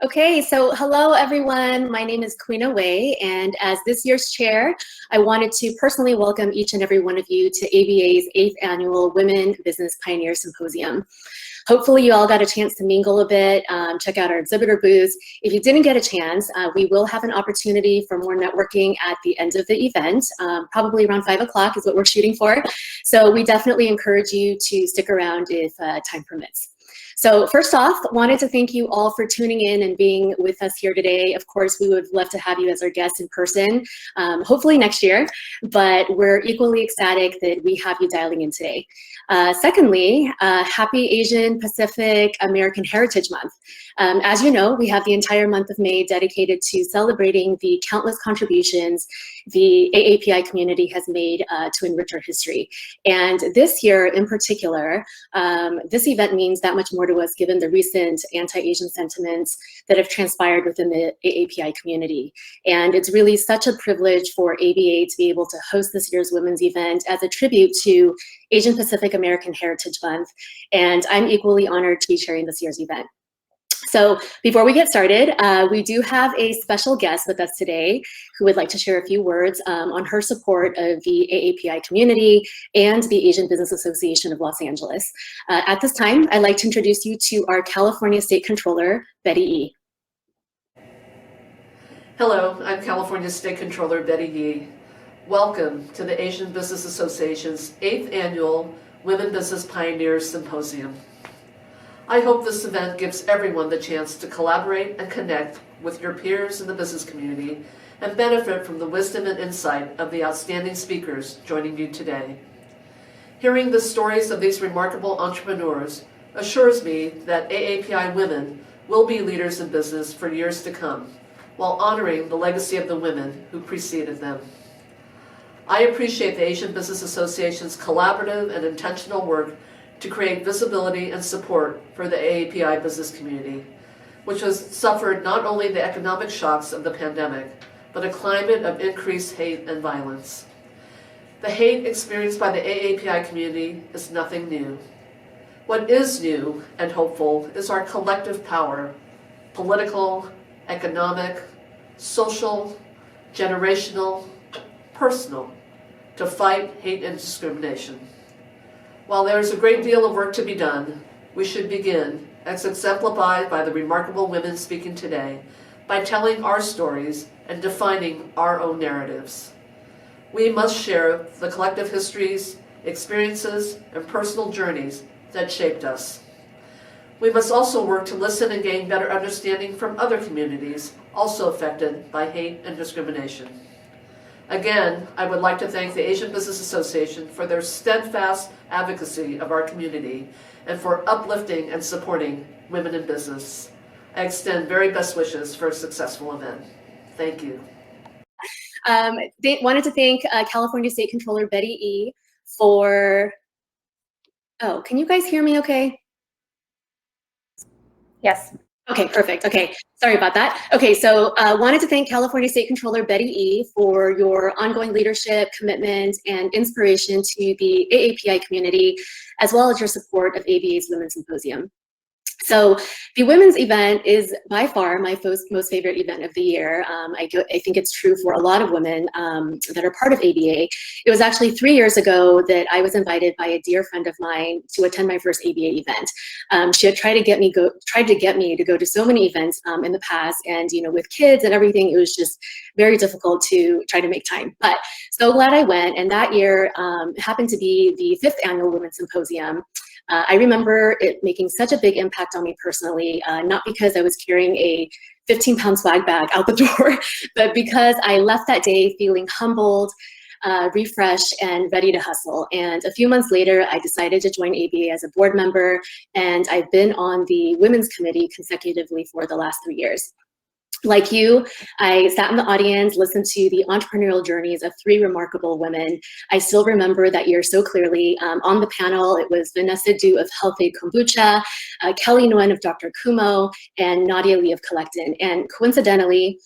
Okay, so hello everyone. My name is Queen Wei, and as this year's chair, I wanted to personally welcome each and every one of you to ABA's 8th Annual Women Business Pioneer Symposium. Hopefully you all got a chance to mingle a bit, check out our exhibitor booths. If you didn't get a chance, we will have an opportunity for more networking at the end of the event, probably around 5 o'clock is what we're shooting for. So we definitely encourage you to stick around if time permits. So first off, wanted to thank you all for tuning in and being with us here today. Of course, we would love to have you as our guests in person, hopefully next year, but we're equally ecstatic that we have you dialing in today. Secondly, happy Asian Pacific American Heritage Month. As you know, we have the entire month of May dedicated to celebrating the countless contributions the AAPI community has made to enrich our history. And this year in particular, this event means that much more to us given the recent anti-Asian sentiments that have transpired within the AAPI community. And it's really such a privilege for ABA to be able to host this year's women's event as a tribute to Asian Pacific American Heritage Month. And I'm equally honored to be chairing this year's event. So before we get started, we do have a special guest with us today who would like to share a few words on her support of the AAPI community and the Asian Business Association of Los Angeles. At this time, I'd like to introduce you to our California State Controller, Betty Yee. Hello, I'm California State Controller Betty Yee. Welcome to the Asian Business Association's 8th Annual Women Business Pioneers Symposium. I hope this event gives everyone the chance to collaborate and connect with your peers in the business community and benefit from the wisdom and insight of the outstanding speakers joining you today. Hearing the stories of these remarkable entrepreneurs assures me that AAPI women will be leaders in business for years to come, while honoring the legacy of the women who preceded them. I appreciate the Asian Business Association's collaborative and intentional work to create visibility and support for the AAPI business community, which has suffered not only the economic shocks of the pandemic, but a climate of increased hate and violence. The hate experienced by the AAPI community is nothing new. What is new and hopeful is our collective power, political, economic, social, generational, personal, to fight hate and discrimination. While there is a great deal of work to be done, we should begin, as exemplified by the remarkable women speaking today, by telling our stories and defining our own narratives. We must share the collective histories, experiences, and personal journeys that shaped us. We must also work to listen and gain better understanding from other communities also affected by hate and discrimination. Again, I would like to thank the Asian Business Association for their steadfast advocacy of our community and for uplifting and supporting women in business. I extend very best wishes for a successful event. Thank you. Wanted to thank California State Controller Betty Yee for, oh, can you guys hear me okay? Yes. Okay, perfect. Okay, sorry about that. Okay, so wanted to thank California State Controller Betty Yee for your ongoing leadership, commitment, and inspiration to the AAPI community, as well as your support of ABA's Women's Symposium. So the women's event is by far my most favorite event of the year. I think it's true for a lot of women that are part of ABA. It was actually 3 years ago that I was invited by a dear friend of mine to attend my first ABA event. She had tried to get me to go to so many events in the past, and with kids and everything, it was just very difficult to try to make time. But so glad I went, and that year happened to be the 5th Annual Women's Symposium. I remember it making such a big impact on me personally, not because I was carrying a 15-pound swag bag out the door, but because I left that day feeling humbled, refreshed, and ready to hustle. And a few months later, I decided to join ABA as a board member, and I've been on the Women's Committee consecutively for the last 3 years. Like you, I sat in the audience, listened to the entrepreneurial journeys of 3 remarkable women. I still remember that year so clearly. On the panel, it was Vanessa Du of Healthy Kombucha, Kelly Nguyen of Dr. Kumo, and Nadia Lee of Collectin. And coincidentally,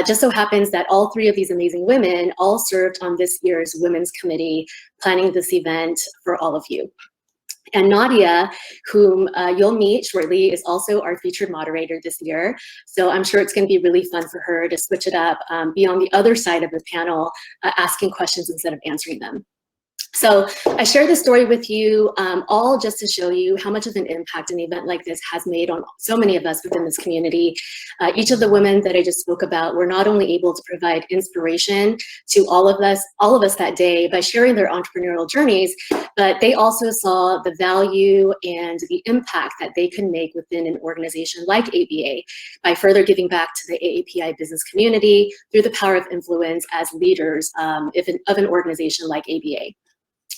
just so happens that all 3 of these amazing women all served on this year's Women's Committee, planning this event for all of you. And Nadia, whom you'll meet shortly, is also our featured moderator this year. So I'm sure it's going to be really fun for her to switch it up, be on the other side of the panel, asking questions instead of answering them. So I share this story with you all just to show you how much of an impact an event like this has made on so many of us within this community. Each of the women that I just spoke about were not only able to provide inspiration to all of us that day by sharing their entrepreneurial journeys, but they also saw the value and the impact that they can make within an organization like ABA by further giving back to the AAPI business community through the power of influence as leaders of an organization like ABA.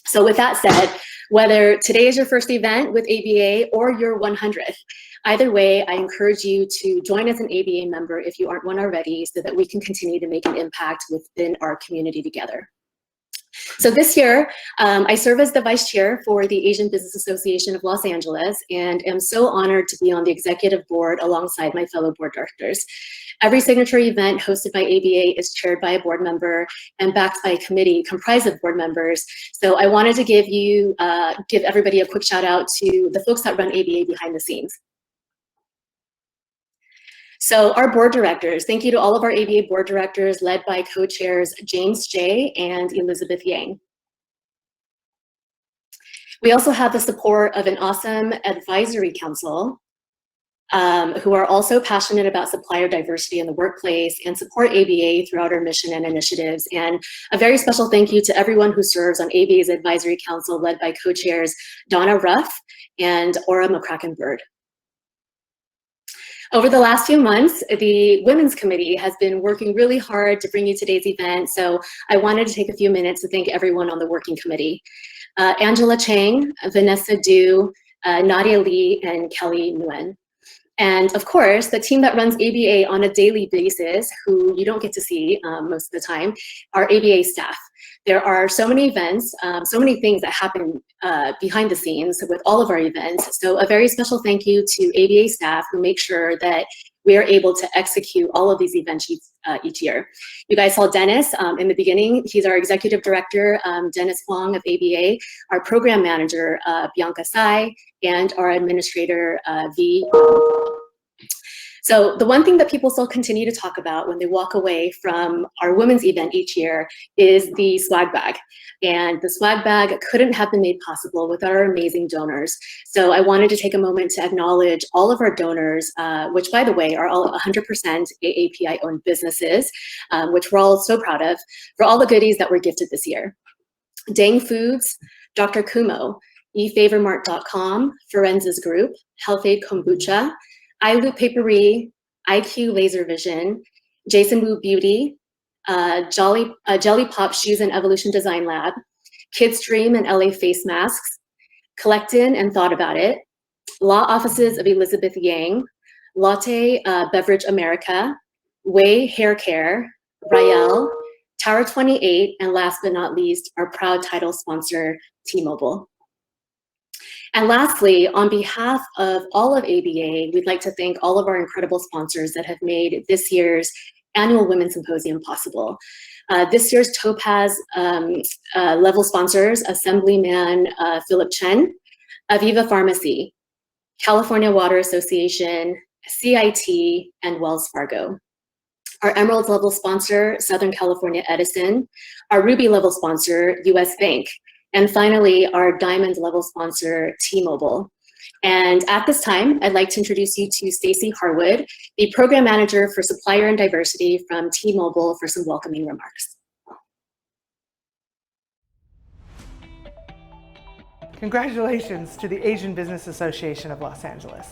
So with that said, whether today is your first event with ABA or your 100th, either way, I encourage you to join as an ABA member if you aren't one already, so that we can continue to make an impact within our community together. So this year, I serve as the vice chair for the Asian Business Association of Los Angeles, and am so honored to be on the executive board alongside my fellow board directors. Every signature event hosted by ABA is chaired by a board member and backed by a committee comprised of board members. So I wanted to give everybody a quick shout out to the folks that run ABA behind the scenes. So our board directors, thank you to all of our ABA board directors led by co-chairs James J. and Elizabeth Yang. We also have the support of an awesome advisory council who are also passionate about supplier diversity in the workplace and support ABA throughout our mission and initiatives. And a very special thank you to everyone who serves on ABA's advisory council led by co-chairs Donna Ruff and Aura McCracken-Bird. Over the last few months, the Women's Committee has been working really hard to bring you today's event, so I wanted to take a few minutes to thank everyone on the working committee. Angela Chang, Vanessa Du, Nadia Lee, and Kelly Nguyen. And of course, the team that runs ABA on a daily basis, who you don't get to see most of the time, are ABA staff. There are so many events, so many things that happen behind the scenes with all of our events. So a very special thank you to ABA staff who make sure that we are able to execute all of these events each year. You guys saw Dennis in the beginning. He's our executive director, Dennis Huang of ABA, our program manager, Bianca Tsai, and our administrator, V. So the one thing that people still continue to talk about when they walk away from our women's event each year is the swag bag. And the swag bag couldn't have been made possible without our amazing donors. So I wanted to take a moment to acknowledge all of our donors, which by the way, are all 100% AAPI owned businesses, which we're all so proud of, for all the goodies that were gifted this year. Dang Foods, Dr. Kumo, eFavorMart.com, Forenza's Group, Health Aid Kombucha, iLoop Papery, IQ Laser Vision, Jason Wu Beauty, Jelly Pop Shoes and Evolution Design Lab, Kids Dream and LA Face Masks, Collectin and Thought About It, Law Offices of Elizabeth Yang, Latte Beverage America, Way Hair Care, Rael, Tower 28, and last but not least, our proud title sponsor, T-Mobile. And lastly, on behalf of all of ABA, we'd like to thank all of our incredible sponsors that have made this year's annual Women's Symposium possible. This year's Topaz level sponsors, Assemblyman Philip Chen, Aviva Pharmacy, California Water Association, CIT, and Wells Fargo. Our Emerald level sponsor, Southern California Edison, our Ruby level sponsor, US Bank, and finally, our Diamond level sponsor, T-Mobile. And at this time, I'd like to introduce you to Stacy Harwood, the Program Manager for Supplier and Diversity from T-Mobile, for some welcoming remarks. Congratulations to the Asian Business Association of Los Angeles.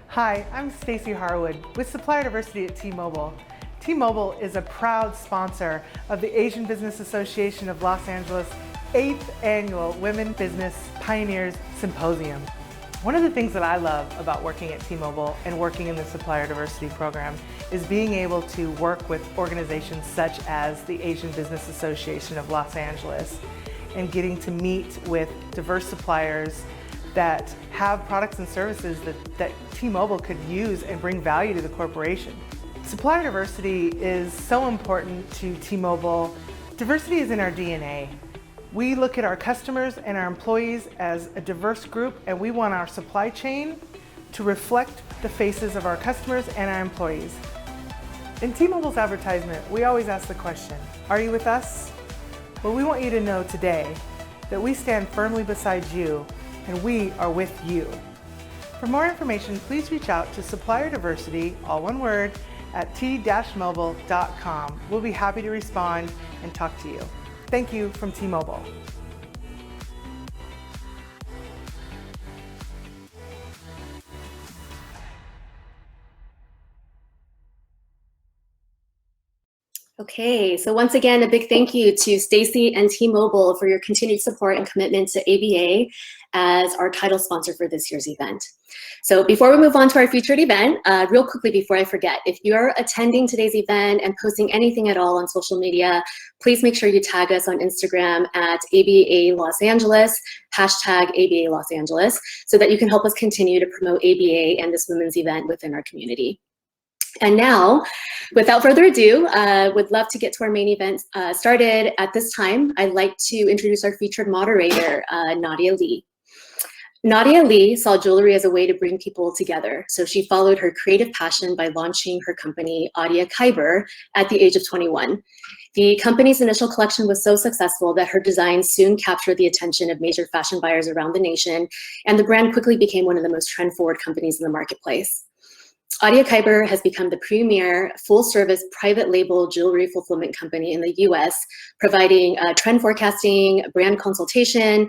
Hi, I'm Stacy Harwood with Supplier Diversity at T-Mobile. T-Mobile is a proud sponsor of the Asian Business Association of Los Angeles 8th Annual Women Business Pioneers Symposium. One of the things that I love about working at T-Mobile and working in the Supplier Diversity Program is being able to work with organizations such as the Asian Business Association of Los Angeles and getting to meet with diverse suppliers that have products and services that T-Mobile could use and bring value to the corporation. Supplier diversity is so important to T-Mobile. Diversity is in our DNA. We look at our customers and our employees as a diverse group, and we want our supply chain to reflect the faces of our customers and our employees. In T-Mobile's advertisement, we always ask the question, are you with us? Well, we want you to know today that we stand firmly beside you and we are with you. For more information, please reach out to Supplier Diversity, all one word, at t-mobile.com. We'll be happy to respond and talk to you. Thank you from T-Mobile. Okay, so once again, a big thank you to Stacy and T-Mobile for your continued support and commitment to ABA as our title sponsor for this year's event. So before we move on to our featured event, real quickly before I forget, if you're attending today's event and posting anything at all on social media, please make sure you tag us on Instagram at ABA Los Angeles, hashtag ABA Los Angeles, so that you can help us continue to promote ABA and this women's event within our community. And now, without further ado, would love to get to our main event started. At this time, I'd like to introduce our featured moderator, Nadia Lee. Nadia Lee saw jewelry as a way to bring people together, so she followed her creative passion by launching her company, Adia Kyber, at the age of 21. The company's initial collection was so successful that her designs soon captured the attention of major fashion buyers around the nation, and the brand quickly became one of the most trend-forward companies in the marketplace. Adia Kyber has become the premier full-service private label jewelry fulfillment company in the US, providing trend forecasting, brand consultation,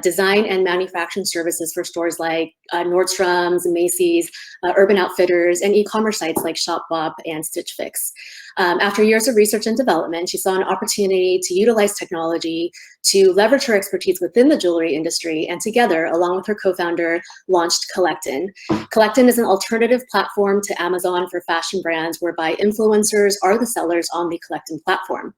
design and manufacturing services for stores like Nordstrom's, Macy's, Urban Outfitters, and e-commerce sites like Shopbop and Stitch Fix. After years of research and development, she saw an opportunity to utilize technology to leverage her expertise within the jewelry industry, and together, along with her co-founder, launched Collectin. Collectin is an alternative platform to Amazon for fashion brands, whereby influencers are the sellers on the Collectin platform.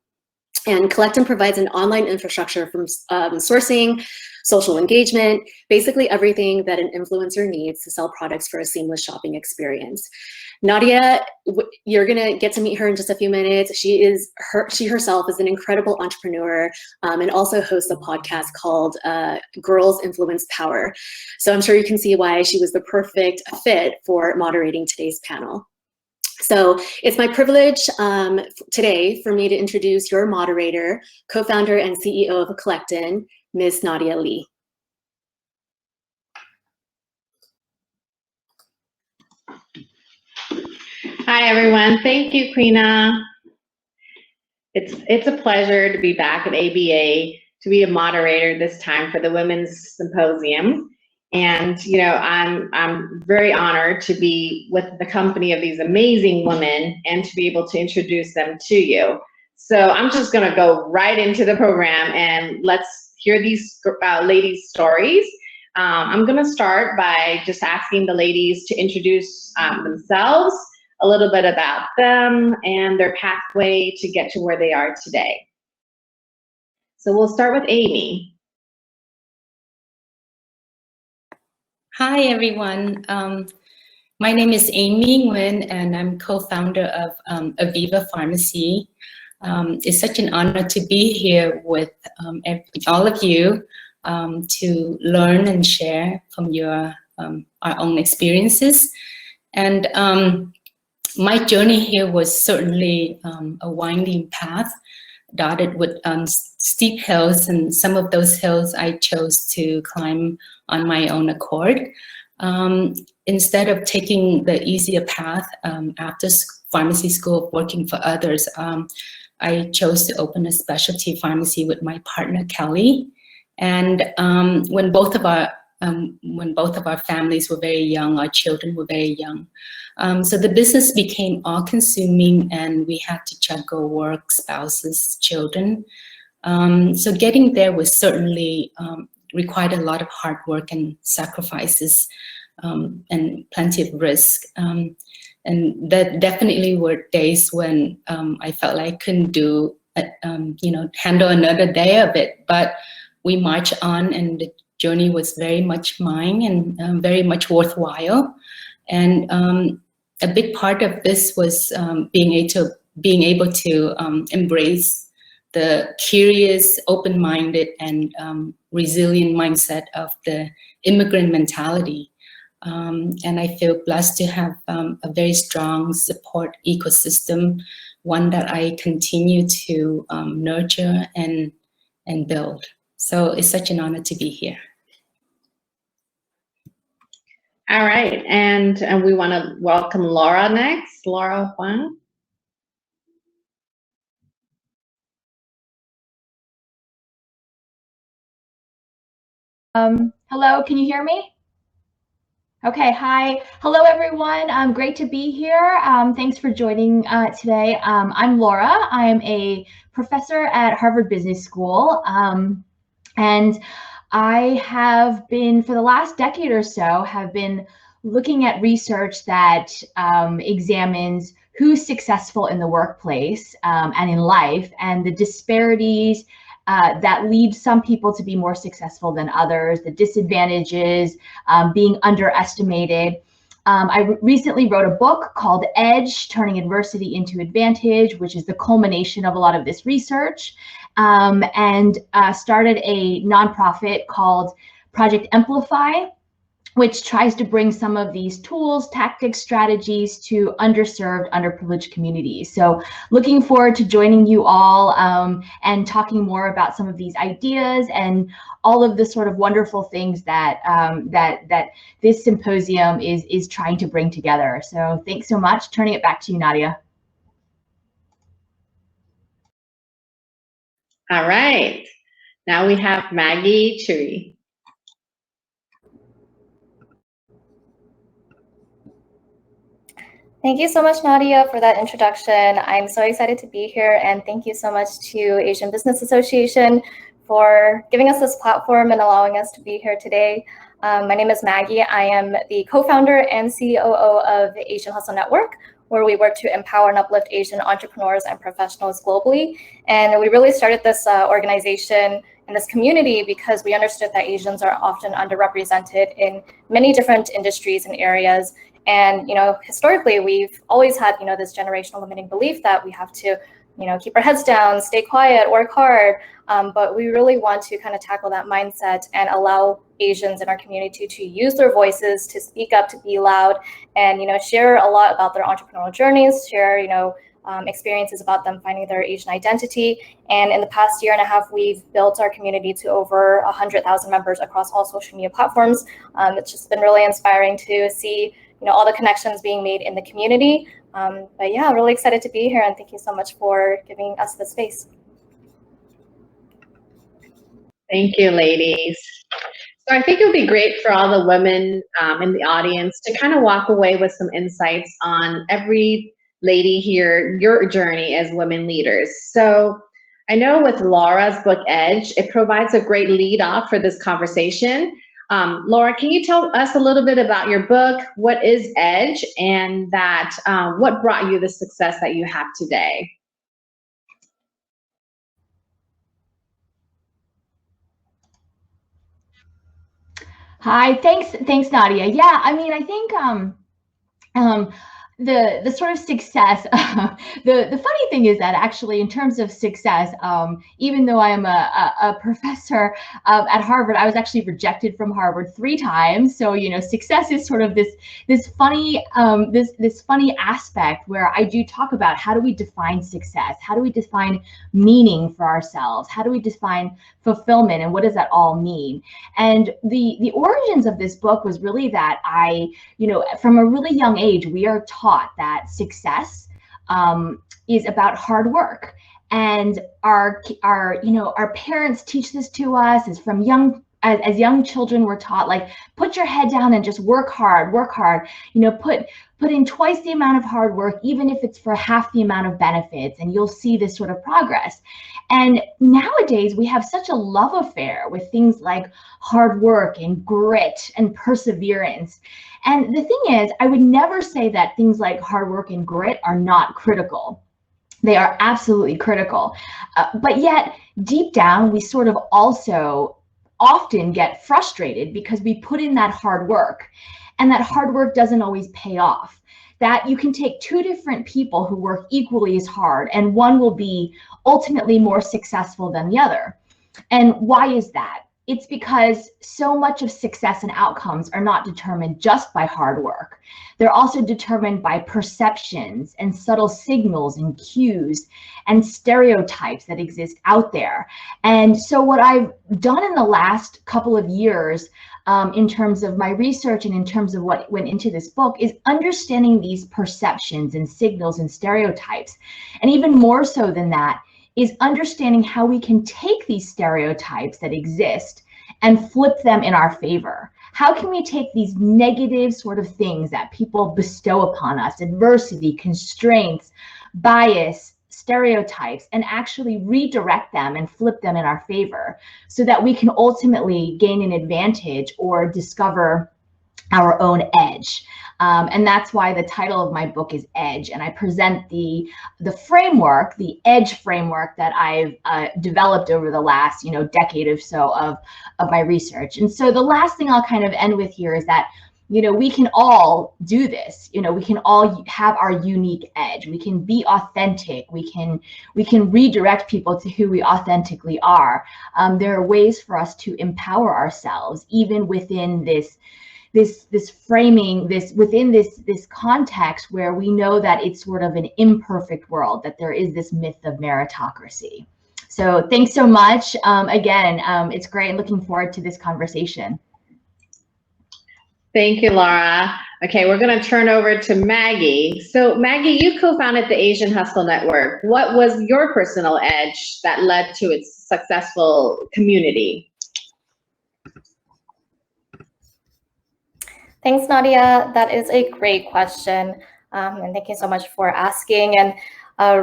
And Collectin provides an online infrastructure from sourcing, social engagement, basically everything that an influencer needs to sell products for a seamless shopping experience. Nadia, you're gonna get to meet her in just a few minutes. She herself is an incredible entrepreneur and also hosts a podcast called Girls Influence Power. So I'm sure you can see why she was the perfect fit for moderating today's panel. So it's my privilege today for me to introduce your moderator, co-founder and CEO of Collectin, Ms. Nadia Lee. Hi, everyone. Thank you, Queena. It's a pleasure to be back at ABA, to be a moderator this time for the Women's Symposium. And, you know, I'm very honored to be with the company of these amazing women and to be able to introduce them to you. So I'm just going to go right into the program and let's hear these ladies' stories. I'm going to start by just asking the ladies to introduce themselves, a little bit about them and their pathway to get to where they are today. So we'll start with Amy. Hi, everyone. My name is Amy Nguyen, and I'm co-founder of Aviva Pharmacy. It's such an honor to be here with all of you to learn and share from our own experiences. And my journey here was certainly a winding path dotted with steep hills, and some of those hills I chose to climb on my own accord. Instead of taking the easier path after pharmacy school, working for others, I chose to open a specialty pharmacy with my partner, Kelly. And when both of our families were very young, our children were very young. So the business became all-consuming, and we had to juggle work, spouses, children. So getting there was certainly required a lot of hard work and sacrifices and plenty of risk. And that definitely were days when I felt like I couldn't handle another day of it. But we marched on, and the journey was very much mine and very much worthwhile. And a big part of this was being able to embrace the curious, open-minded, and resilient mindset of the immigrant mentality. And I feel blessed to have a very strong support ecosystem, one that I continue to nurture and build. So it's such an honor to be here. All right, and we want to welcome Laura next. Laura Huang. Hello, can you hear me? Okay, hi. Hello, everyone. Great to be here. Thanks for joining today. I'm Laura. I'm a professor at Harvard Business School. And I have been, for the last decade or so, have been looking at research that examines who's successful in the workplace and in life, and the disparities that lead some people to be more successful than others, the disadvantages, being underestimated. I recently wrote a book called Edge, Turning Adversity into Advantage, which is the culmination of a lot of this research, and started a nonprofit called Project Amplify, which tries to bring some of these tools, tactics, strategies to underserved, underprivileged communities. So looking forward to joining you all and talking more about some of these ideas and all of the sort of wonderful things that that this symposium is trying to bring together. So thanks so much. Turning it back to you, Nadia. All right, now we have Maggie Chewie. Thank you so much, Nadia, for that introduction. I'm so excited to be here, and thank you so much to Asian Business Association for giving us this platform and allowing us to be here today. My name is Maggie. I am the co-founder and COO of the Asian Hustle Network, where we work to empower and uplift Asian entrepreneurs and professionals globally. And we really started this organization and this community because we understood that Asians are often underrepresented in many different industries and areas. And, historically, we've always had, this generational limiting belief that we have to, keep our heads down, stay quiet, work hard. But we really want to kind of tackle that mindset and allow Asians in our community to use their voices, to speak up, to be loud, and, share a lot about their entrepreneurial journeys, share, experiences about them finding their Asian identity. And in the past year and a half, we've built our community to over 100,000 members across all social media platforms. It's just been really inspiring to see all the connections being made in the community. But yeah, really excited to be here, and thank you so much for giving us the space. Thank you, ladies. So I think it would be great for all the women in the audience to kind of walk away with some insights on every lady here, your journey as women leaders. So I know with Laura's book, Edge, it provides a great lead off for this conversation. Laura, can you tell us a little bit about your book? What is Edge, and that what brought you the success that you have today? Hi, thanks, Nadia. Yeah, I mean, I think the sort of success, the funny thing is that actually in terms of success, even though I am a professor at Harvard, I was actually rejected from Harvard 3 times. So, success is sort of this funny this funny aspect where I do talk about how do we define success? How do we define meaning for ourselves? How do we define fulfillment, and what does that all mean? And the origins of this book was really that from a really young age, we are taught that success is about hard work, and our parents teach this to us as young children. We're taught, like, put your head down and just work hard, put in twice the amount of hard work, even if it's for half the amount of benefits, and you'll see this sort of progress. And nowadays we have such a love affair with things like hard work and grit and perseverance. And the thing is, I would never say that things like hard work and grit are not critical. They are absolutely critical. But yet deep down, we sort of also often get frustrated because we put in that hard work, and that hard work doesn't always pay off. that you can take two different people who work equally as hard, and one will be ultimately more successful than the other. And why is that? It's because so much of success and outcomes are not determined just by hard work. They're also determined by perceptions and subtle signals and cues and stereotypes that exist out there. And so what I've done in the last couple of years in terms of my research and in terms of what went into this book is understanding these perceptions and signals and stereotypes. And even more so than that, is understanding how we can take these stereotypes that exist and flip them in our favor. How can we take these negative sort of things that people bestow upon us, adversity, constraints, bias, stereotypes, and actually redirect them and flip them in our favor so that we can ultimately gain an advantage or discover our own edge. And that's why the title of my book is Edge, and I present the framework, the edge framework that I've developed over the last decade or so of my research. And so the last thing I'll kind of end with here is that we can all do this. We can all have our unique edge. We can be authentic. We can redirect people to who we authentically are. There are ways for us to empower ourselves, even within this framing, within this context where we know that it's sort of an imperfect world, that there is this myth of meritocracy. So thanks so much. Again, it's great and looking forward to this conversation. Thank you, Laura. Okay, we're going to turn over to Maggie. So Maggie, you co-founded the Asian Hustle Network. What was your personal edge that led to its successful community? Thanks, Nadia. That is a great question. And thank you so much for asking. And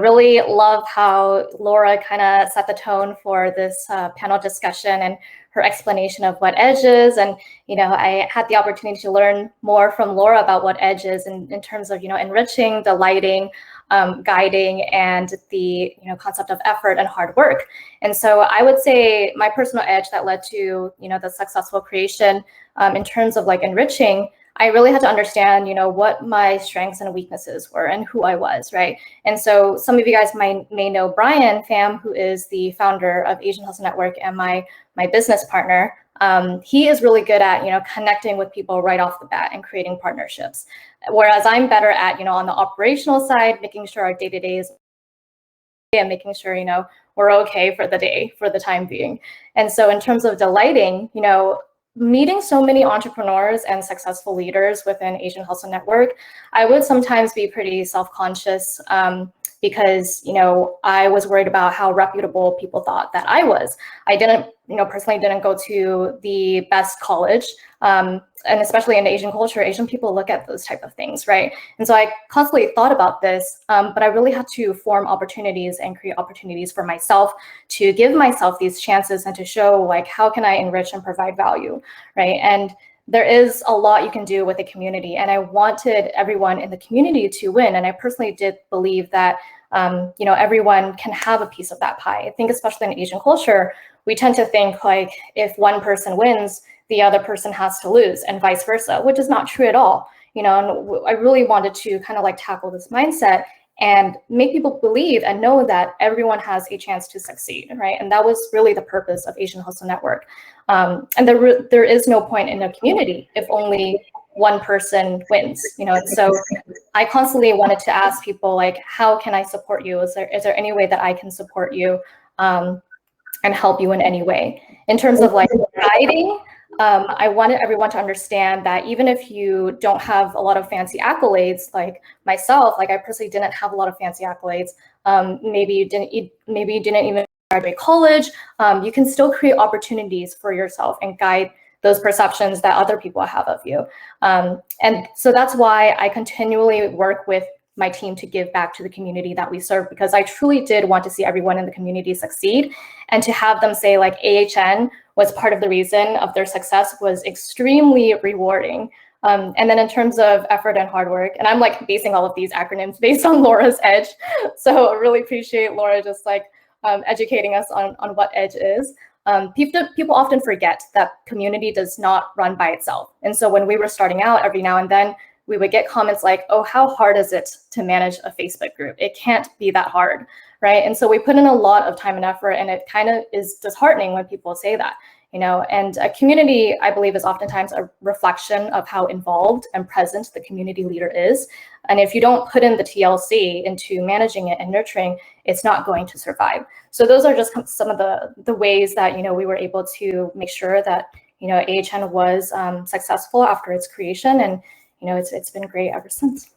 really love how Laura kind of set the tone for this panel discussion and her explanation of what Edge is. And, I had the opportunity to learn more from Laura about what Edge is in terms of, enriching, delighting, guiding, and the concept of effort and hard work. And so I would say my personal edge that led to the successful creation in terms of enriching, I really had to understand what my strengths and weaknesses were and who I was, right? And so some of you guys may know Brian Pham, who is the founder of Asian Hustle Network and my business partner. He is really good at connecting with people right off the bat and creating partnerships, whereas I'm better at on the operational side, making sure our day-to-day is and making sure we're okay for the day, for the time being. And so in terms of delighting, meeting so many entrepreneurs and successful leaders within Asian Hustle Network, I would sometimes be pretty self-conscious because I was worried about how reputable people thought that I was. I personally didn't go to the best college, and especially in Asian culture, Asian people look at those type of things, right? And so I constantly thought about this, but I really had to form opportunities and create opportunities for myself to give myself these chances and to show how can I enrich and provide value, right? And there is a lot you can do with a community, and I wanted everyone in the community to win. And I personally did believe that everyone can have a piece of that pie. I think especially in Asian culture, we tend to think if one person wins, the other person has to lose, and vice versa, which is not true at all. And I really wanted to kind of tackle this mindset and make people believe and know that everyone has a chance to succeed, right? And that was really the purpose of Asian Hustle Network. And there is no point in a community if only one person wins, So I constantly wanted to ask people how can I support you? Is there any way that I can support you and help you in any way? In terms of guiding, I wanted everyone to understand that even if you don't have a lot of fancy accolades, like myself, I personally didn't have a lot of fancy accolades. Maybe you didn't even graduate college. You can still create opportunities for yourself and guide those perceptions that other people have of you. And so that's why I continually work with my team to give back to the community that we serve, because I truly did want to see everyone in the community succeed, and to have them say AHN was part of the reason of their success was extremely rewarding. And then in terms of effort and hard work, and I'm basing all of these acronyms based on Laura's Edge. So I really appreciate Laura just educating us on what Edge is. People often forget that community does not run by itself. And so when we were starting out, every now and then, we would get comments like, oh, how hard is it to manage a Facebook group? It can't be that hard, right? And so we put in a lot of time and effort, and it kind of is disheartening when people say that, you know. And a community, I believe, is oftentimes a reflection of how involved and present the community leader is. And if you don't put in the TLC into managing it and nurturing, it's not going to survive. So those are just some of the ways that, you know, we were able to make sure that, you know, AHN was successful after its creation, and, you know, it's been great ever since.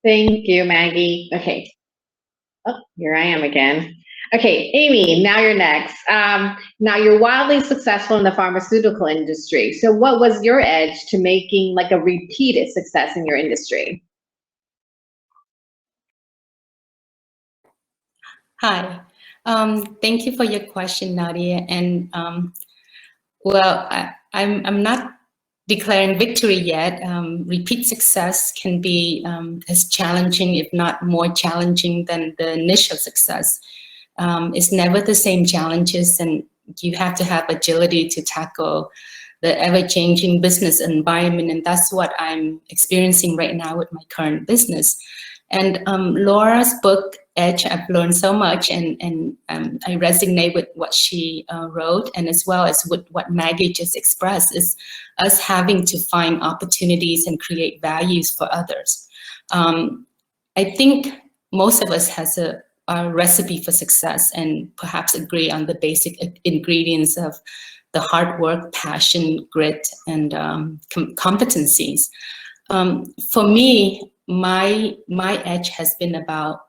Thank you, Maggie. Okay. Oh, here I am again. Okay, Amy, now you're next. Now you're wildly successful in the pharmaceutical industry. So what was your edge to making like a repeated success in your industry? Hi, thank you for your question, Nadia. And well, I'm not declaring victory yet. Repeat success can be as challenging, if not more challenging, than the initial success. It's never the same challenges, and you have to have agility to tackle the ever-changing business environment, and that's what I'm experiencing right now with my current business. And Laura's book, Edge, I've learned so much, and I resonate with what she wrote, and as well as with what Maggie just expressed, is us having to find opportunities and create values for others. I think most of us has a recipe for success and perhaps agree on the basic ingredients of the hard work, passion, grit, and competencies. For me, my edge has been about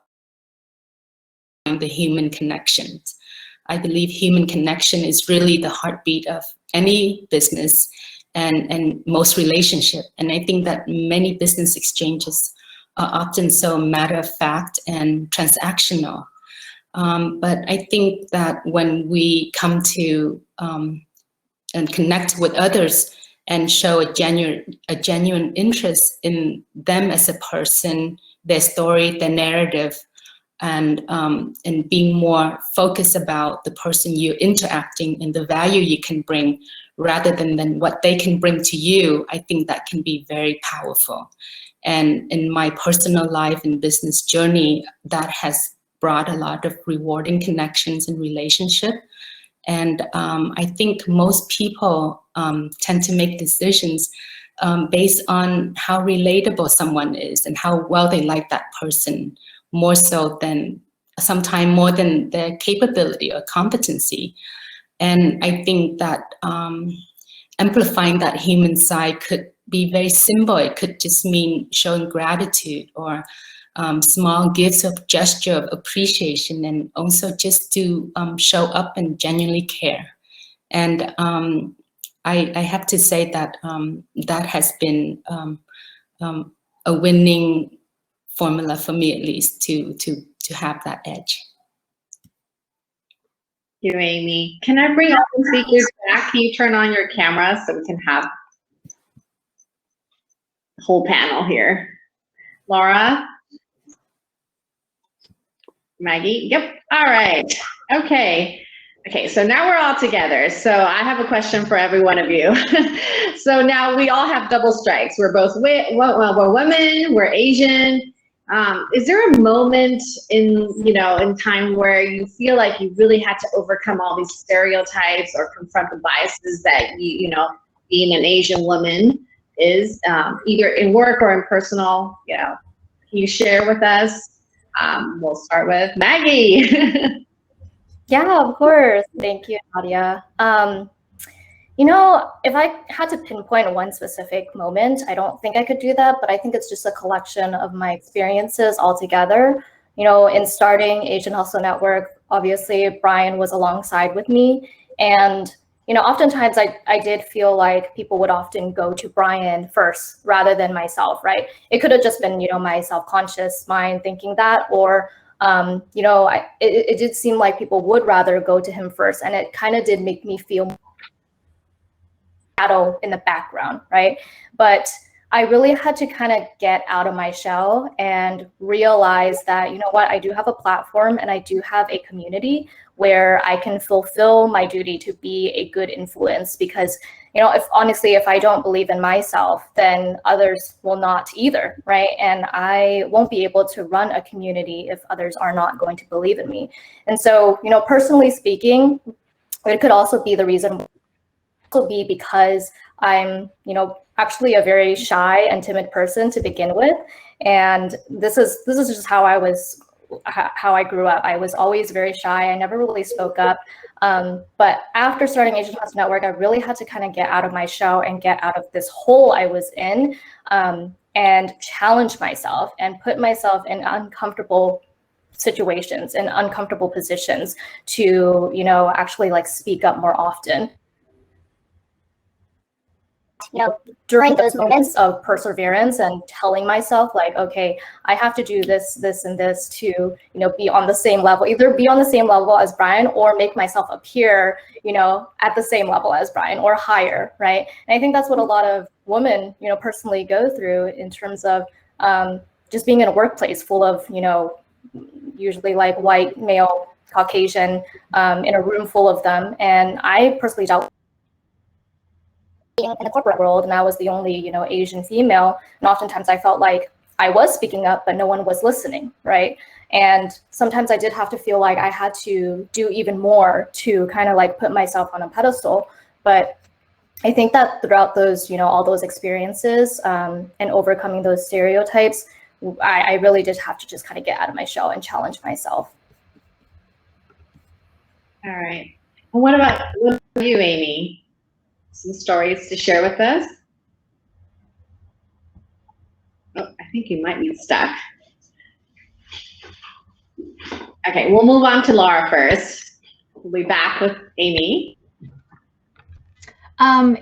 the human connections. I believe human connection is really the heartbeat of any business and most relationship. And I think that many business exchanges are often so matter of fact and transactional. But I think that when we come to and connect with others and show a genuine interest in them as a person, their story, their narrative, and being more focused about the person you're interacting and the value you can bring rather than what they can bring to you, I think that can be very powerful. And in my personal life and business journey, that has brought a lot of rewarding connections and relationship. And I think most people tend to make decisions based on how relatable someone is and how well they like that person, more so than sometimes more than their capability or competency. And I think that amplifying that human side could be very simple. It could just mean showing gratitude or small gifts of gesture of appreciation, and also just to show up and genuinely care. And I have to say that that has been a winning formula for me, at least, to have that edge. Thank you, Amy. Can I bring all the speakers back? Can you turn on your camera so we can have the whole panel here? Laura? Maggie? Yep. All right. Okay. Okay, so now we're all together. So I have a question for every one of you. So now we all have double strikes. We're both we're women, we're Asian. Is there a moment in time where you feel like you really had to overcome all these stereotypes or confront the biases that being an Asian woman is, either in work or in personal? Can you share with us? We'll start with Maggie. Yeah, of course. Thank you, Nadia. If I had to pinpoint one specific moment, I don't think I could do that, but I think it's just a collection of my experiences all together. In starting Asian Hustle Network, obviously Brian was alongside with me. And, oftentimes I did feel like people would often go to Brian first rather than myself, right? It could have just been, my self-conscious mind thinking that, or it did seem like people would rather go to him first, and it kind of did make me feel battle in the background, right? But I really had to kind of get out of my shell and realize that, I do have a platform and I do have a community where I can fulfill my duty to be a good influence, because if honestly, if I don't believe in myself, then others will not either, right? And I won't be able to run a community if others are not going to believe in me. And so, personally speaking, it could also be the reason, also be because I'm, actually a very shy and timid person to begin with. And this is just how I grew up. I was always very shy. I never really spoke up. But after starting Asian Plus Network, I really had to kind of get out of my shell and get out of this hole I was in, and challenge myself and put myself in uncomfortable situations and uncomfortable positions to, actually like speak up more often. During those moments of perseverance and telling myself like, okay, I have to do this, this, and this to, be on the same level, either be on the same level as Brian or make myself appear, at the same level as Brian or higher, right? And I think that's what a lot of women, personally go through in terms of just being in a workplace full of, usually like white, male, Caucasian, in a room full of them. And I personally dealt in the corporate world, and I was the only, Asian female. And oftentimes I felt like I was speaking up, but no one was listening, right? And sometimes I did have to feel like I had to do even more to kind of like put myself on a pedestal. But I think that throughout those, all those experiences and overcoming those stereotypes, I really did have to just kind of get out of my shell and challenge myself. All right. And what about you, Amy? Some stories to share with us? Oh, I think you might be stuck. Okay, we'll move on to Laura first. We'll be back with Amy.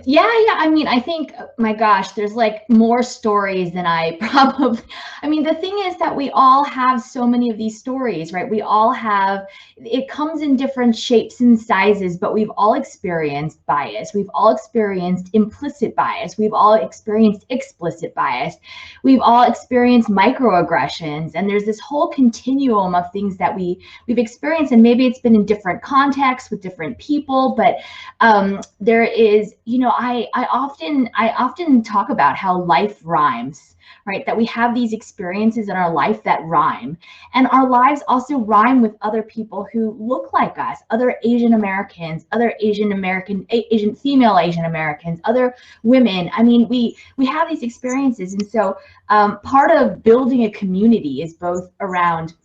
Yeah. I mean, I think, my gosh, there's like more stories than I probably, the thing is that we all have so many of these stories, right? We all have, it comes in different shapes and sizes, but we've all experienced bias. We've all experienced implicit bias. We've all experienced explicit bias. We've all experienced microaggressions. And there's this whole continuum of things that we've experienced, and maybe it's been in different contexts with different people, but there is, I often talk about how life rhymes, right? That we have these experiences in our life that rhyme, and our lives also rhyme with other people who look like us, other Asian Americans, other Asian female Asian Americans, other women. We have these experiences. And so part of building a community is both around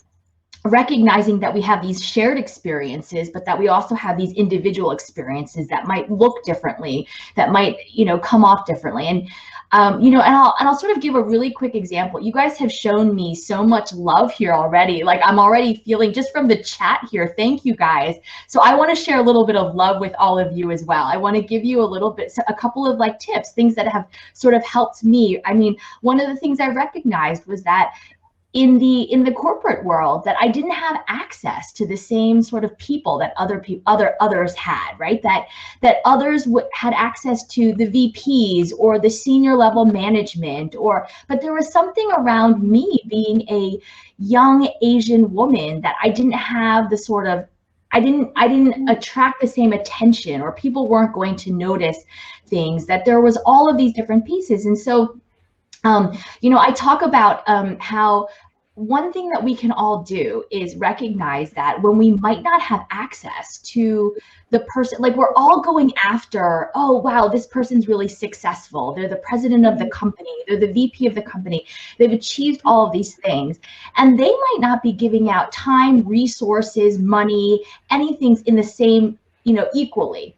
recognizing that we have these shared experiences, but that we also have these individual experiences that might look differently, that might, come off differently. And, and I'll sort of give a really quick example. You guys have shown me so much love here already. Like, I'm already feeling, just from the chat here, thank you guys. So I want to share a little bit of love with all of you as well. I want to give you a couple of like tips, things that have sort of helped me. One of the things I recognized was that in the corporate world, that I didn't have access to the same sort of people that others had, right? That others had access to the VPs or the senior level management, but there was something around me being a young Asian woman that I didn't have the sort of, I didn't attract the same attention, or people weren't going to notice things, that there was all of these different pieces. And so I talk about how one thing that we can all do is recognize that when we might not have access to the person, like, we're all going after, oh, wow, this person's really successful. They're the president of the company. They're the VP of the company. They've achieved all of these things. And they might not be giving out time, resources, money, anything in the same, equally.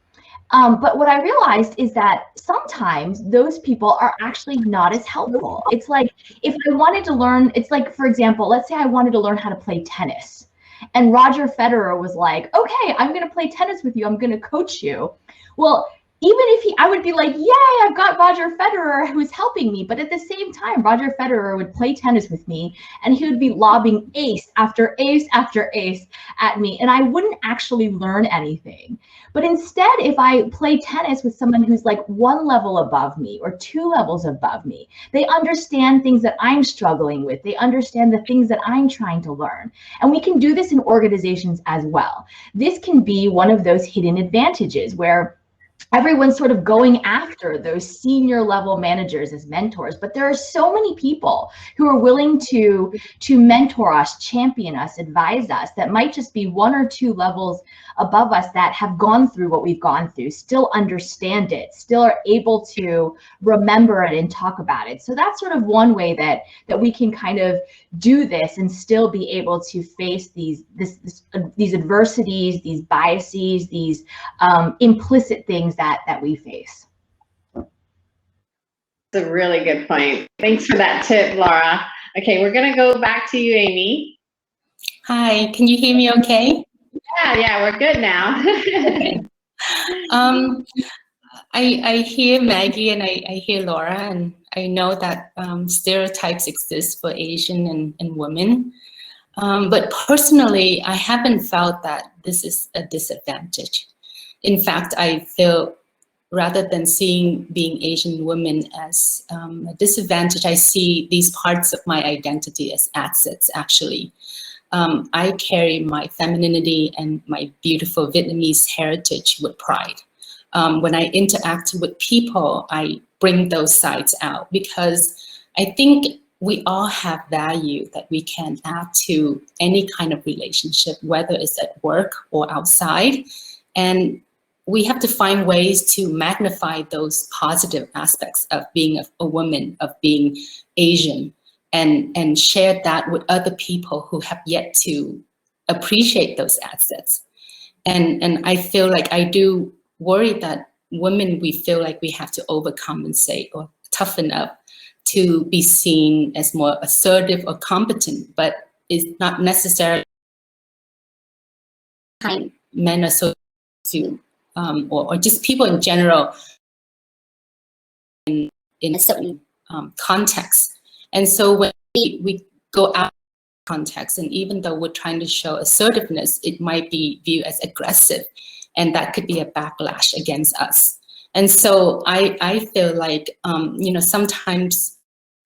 But what I realized is that sometimes those people are actually not as helpful. It's like, if I wanted to learn, it's like, for example, let's say I wanted to learn how to play tennis, and Roger Federer was like, okay, I'm going to play tennis with you. I'm going to coach you. Well, even if I would be like, yay, I've got Roger Federer who's helping me. But at the same time, Roger Federer would play tennis with me, and he would be lobbing ace after ace after ace at me, and I wouldn't actually learn anything. But instead, if I play tennis with someone who's like one level above me or two levels above me, they understand things that I'm struggling with. They understand the things that I'm trying to learn. And we can do this in organizations as well. This can be one of those hidden advantages where everyone's sort of going after those senior level managers as mentors, but there are so many people who are willing to mentor us, champion us, advise us, that might just be 1 or 2 levels above us, that have gone through what we've gone through, still understand it, still are able to remember it and talk about it. So that's sort of one way that we can kind of do this and still be able to face these adversities, these biases, these implicit things that we face. That's a really good point. Thanks for that tip, Laura. Okay, we're gonna go back to you, Amy. Hi, can you hear me okay? Yeah, we're good now. Okay. I hear Maggie and I hear Laura, and I know that stereotypes exist for Asian and women. But personally, I haven't felt that this is a disadvantage. In fact, I feel rather than seeing being Asian women as a disadvantage, I see these parts of my identity as assets, actually. I carry my femininity and my beautiful Vietnamese heritage with pride. When I interact with people, I bring those sides out because I think we all have value that we can add to any kind of relationship, whether it's at work or outside. And we have to find ways to magnify those positive aspects of being a woman, of being Asian, and share that with other people who have yet to appreciate those assets. And I feel like I do worry that women, we feel like we have to overcompensate or toughen up to be seen as more assertive or competent, but it's not necessarily men are so to or just people in general in a certain context. And so when we go out of context, and even though we're trying to show assertiveness, it might be viewed as aggressive, and that could be a backlash against us. And so I feel like, you know, sometimes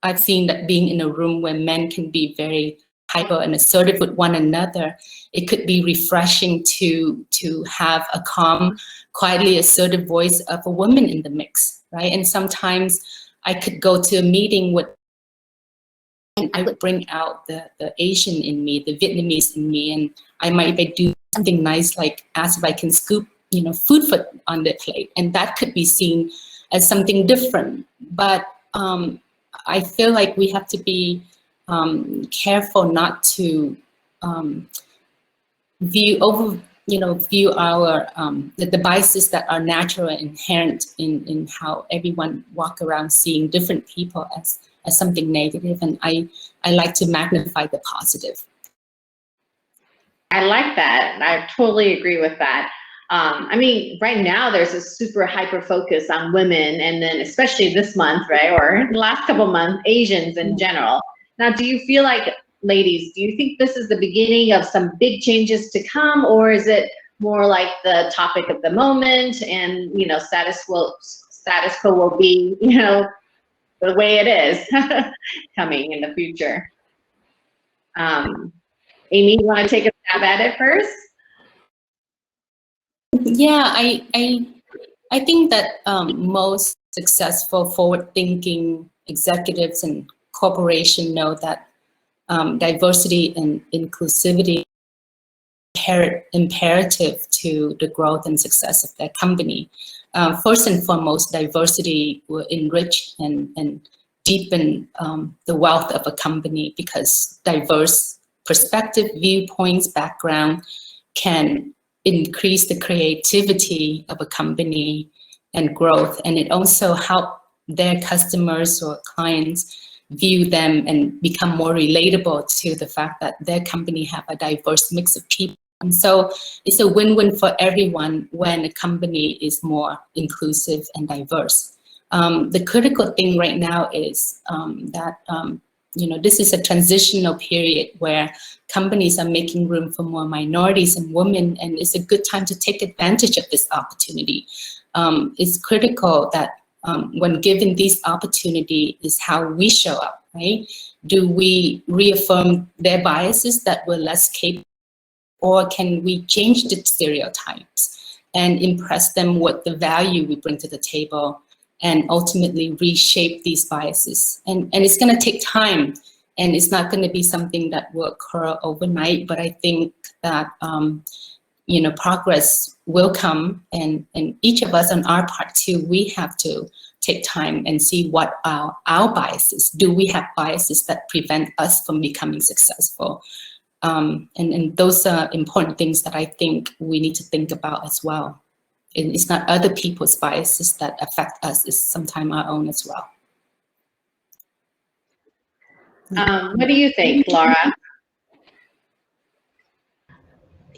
I've seen that being in a room where men can be very hyper and assertive with one another, it could be refreshing to have a calm, quietly assertive voice of a woman in the mix, right? And sometimes I could go to a meeting with, and I would bring out the Asian in me, the Vietnamese in me, and I might do something nice, like ask if I can scoop, you know, food on their plate, and that could be seen as something different. But I feel like we have to be careful not to view our the biases that are natural and inherent in how everyone walk around seeing different people as something negative, and I like to magnify the positive. I like that. I totally agree with that. I mean, right now there's a super hyper focus on women, and then especially this month, right, or the last couple months, Asians in general. Now, do you feel like, ladies, do you think this is the beginning of some big changes to come, or is it more like the topic of the moment, and, you know, status quo will be, you know, the way it is coming in the future? Amy, you want to take a stab at it first? Yeah, I think that most successful forward-thinking executives and corporations know that diversity and inclusivity are imperative to the growth and success of their company. First and foremost, diversity will enrich and deepen the wealth of a company, because diverse perspective, viewpoints, background can increase the creativity of a company and growth, and it also helps their customers or clients view them and become more relatable to the fact that their company have a diverse mix of people. And so it's a win-win for everyone when a company is more inclusive and diverse. The critical thing right now is that you know, this is a transitional period where companies are making room for more minorities and women, and it's a good time to take advantage of this opportunity. It's critical that when given this opportunity is how we show up, right? Do we reaffirm their biases that we're less capable, or can we change the stereotypes? and impress them with the value we bring to the table, and ultimately reshape these biases. And it's going to take time, and it's not going to be something that will occur overnight, but I think that progress will come, and each of us on our part too, we have to take time and see what our biases. Do we have biases that prevent us from becoming successful? And those are important things that I think we need to think about as well. It's not other people's biases that affect us, it's sometimes our own as well. What do you think, Laura?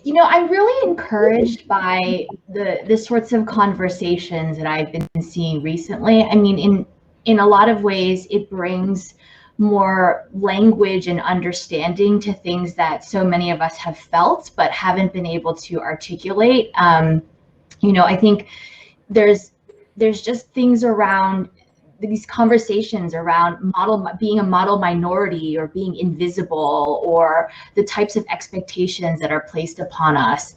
I'm really encouraged by the sorts of conversations that I've been seeing recently. I mean, in a lot of ways, it brings more language and understanding to things that so many of us have felt but haven't been able to articulate. I think there's just things around these conversations around being a model minority or being invisible, or the types of expectations that are placed upon us.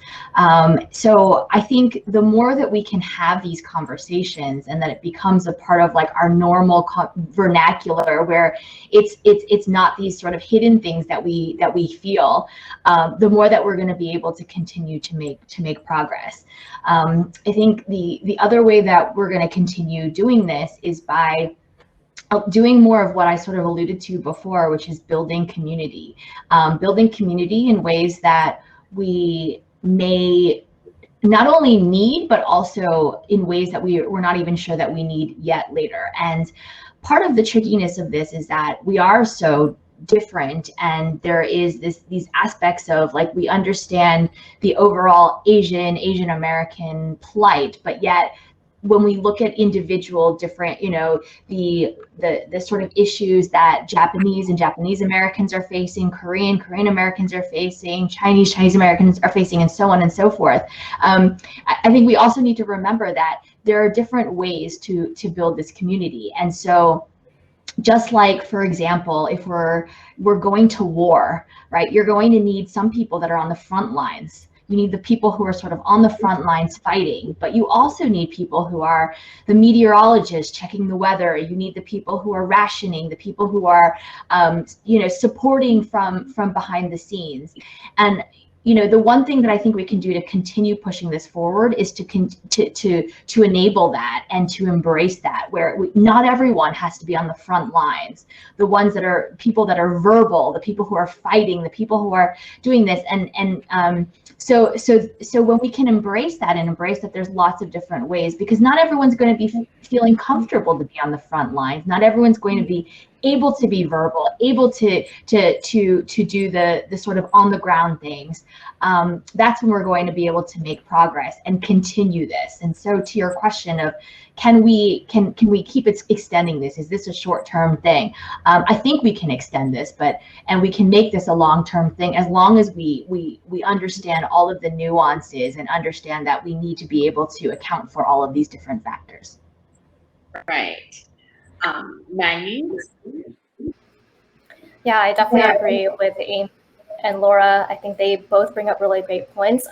So I think the more that we can have these conversations, and that it becomes a part of like our normal vernacular, where it's not these sort of hidden things that we feel, the more that we're going to be able to continue to make progress. I think the other way that we're going to continue doing this is by doing more of what I sort of alluded to before, which is building community in ways that we may not only need, but also in ways that we're not even sure that we need yet later. And part of the trickiness of this is that we are so different, and there is these aspects of, like, we understand the overall Asian American plight, but yet when we look at individual different, the sort of issues that Japanese Americans are facing, Korean Americans are facing, Chinese Americans are facing, and so on and so forth. I think we also need to remember that there are different ways to build this community. And so just like, for example, if we're going to war, right, you're going to need some people that are on the front lines. You need the people who are sort of on the front lines fighting, but you also need people who are the meteorologists checking the weather. You need the people who are rationing, the people who are, supporting from behind the scenes. And the one thing that I think we can do to continue pushing this forward is to enable that and to embrace that, where not everyone has to be on the front lines. The ones that are people that are verbal, the people who are fighting, the people who are doing this, so when we can embrace that, and embrace that there's lots of different ways, because not everyone's going to be feeling comfortable to be on the front lines. Not everyone's going to be able to be verbal, able to do the sort of on the ground things. That's when we're going to be able to make progress and continue this. And so to your question of can we keep extending this? Is this a short-term thing? I think we can extend this, and we can make this a long-term thing, as long as we understand all of the nuances and understand that we need to be able to account for all of these different factors. Right. Maggie? Yeah, I definitely agree with Amy and Laura. I think they both bring up really great points.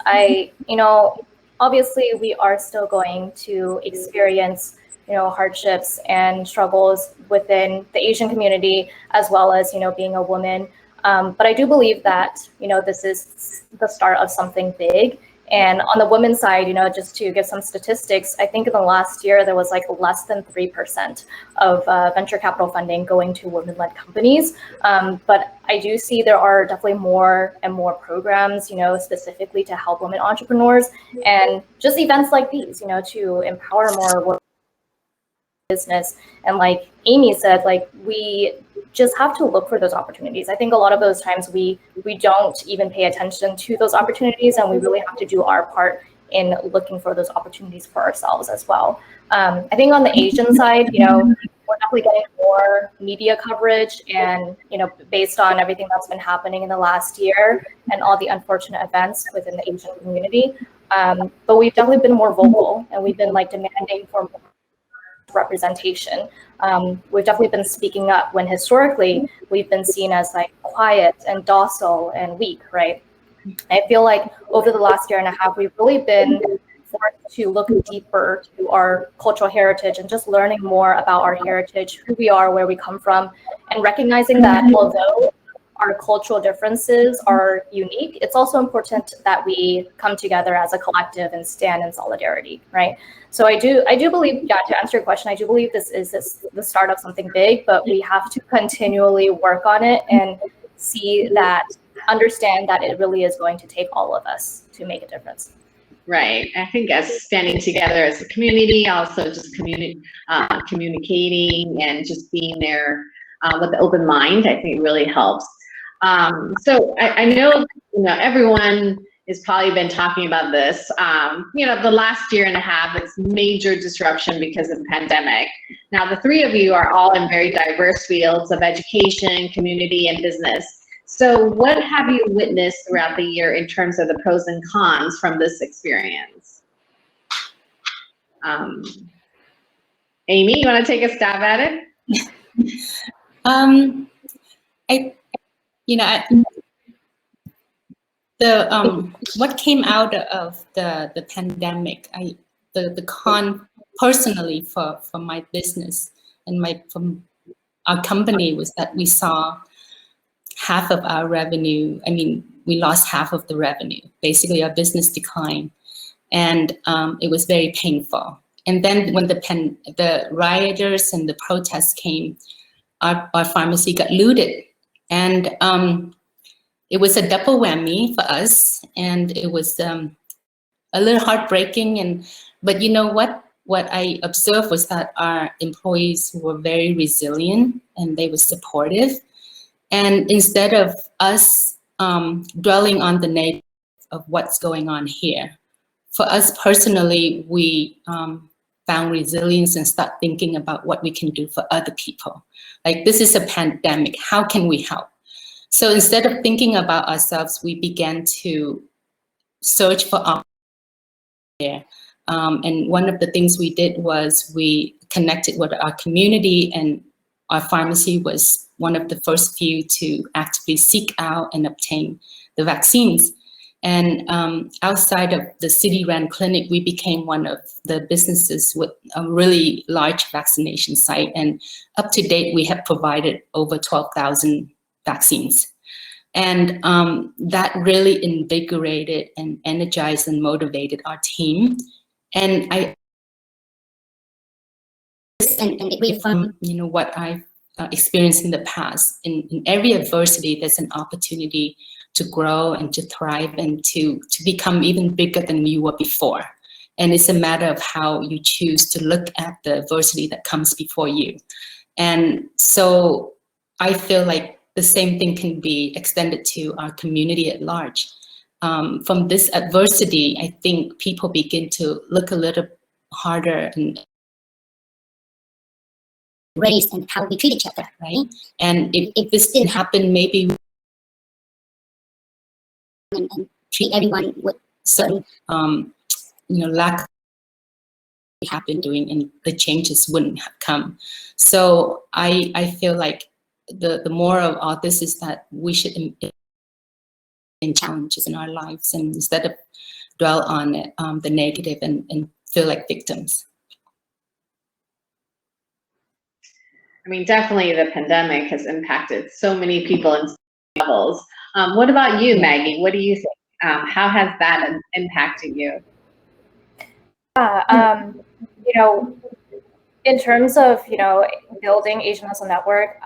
Obviously we are still going to experience, hardships and struggles within the Asian community, as well as, being a woman. But I do believe that, this is the start of something big. And on the women's side, just to give some statistics, I think in the last year, there was like less than 3% of venture capital funding going to women-led companies. But I do see there are definitely more and more programs, specifically to help women entrepreneurs, and just events like these, to empower more women business. And like Amy said, like, we just have to look for those opportunities. I think a lot of those times we don't even pay attention to those opportunities, and we really have to do our part in looking for those opportunities for ourselves as well. I think on the Asian side, we're definitely getting more media coverage, and based on everything that's been happening in the last year and all the unfortunate events within the Asian community. But we've definitely been more vocal, and we've been like demanding for more representation. We've definitely been speaking up when historically we've been seen as like quiet and docile and weak, right? I feel like over the last year and a half, we've really been forced to look deeper to our cultural heritage and just learning more about our heritage, who we are, where we come from, and recognizing that although our cultural differences are unique, it's also important that we come together as a collective and stand in solidarity, right? So I do believe, yeah, to answer your question, I do believe this is the start of something big, but we have to continually work on it and see that, understand that it really is going to take all of us to make a difference. Right. I think as standing together as a community, also just communicating and just being there with an open mind, I think really helps. So I know, everyone has probably been talking about this. The last year and a half, it's major disruption because of the pandemic. Now, the three of you are all in very diverse fields of education, community, and business. So what have you witnessed throughout the year in terms of the pros and cons from this experience? Amy, you want to take a stab at it? What came out of the pandemic, the con personally for my business and from our company was that we saw half of our revenue. I mean, we lost half of the revenue. Basically, our business declined, and it was very painful. And then when the rioters and the protests came, our pharmacy got looted, and it was a double whammy for us, and it was a little heartbreaking. But you know what? What I observed was that our employees were very resilient and they were supportive. And instead of us dwelling on the negative of what's going on here, for us personally, we found resilience and start thinking about what we can do for other people. Like, this is a pandemic, how can we help? So instead of thinking about ourselves, we began to search for opportunities. And one of the things we did was we connected with our community, and our pharmacy was one of the first few to actively seek out and obtain the vaccines. And outside of the city-run clinic, we became one of the businesses with a really large vaccination site. And up to date, we have provided over 12,000 vaccines. And that really invigorated and energized and motivated our team. And from what I've experienced in the past, in every adversity, there's an opportunity to grow and to thrive and to become even bigger than you were before. And it's a matter of how you choose to look at the adversity that comes before you. And so I feel like the same thing can be extended to our community at large. From this adversity, I think people begin to look a little harder and race and how we treat each other, right? And if this didn't happen, maybe and treat everyone with certain lack we have been doing, and the changes wouldn't have come. So I feel like the moral of all this is that we should in challenges in our lives, and instead of dwell on the negative and feel like victims. I mean, definitely the pandemic has impacted so many people in levels. What about you, Maggie? What do you think? How has that impacted you? In terms of, building Asian Hustle Network,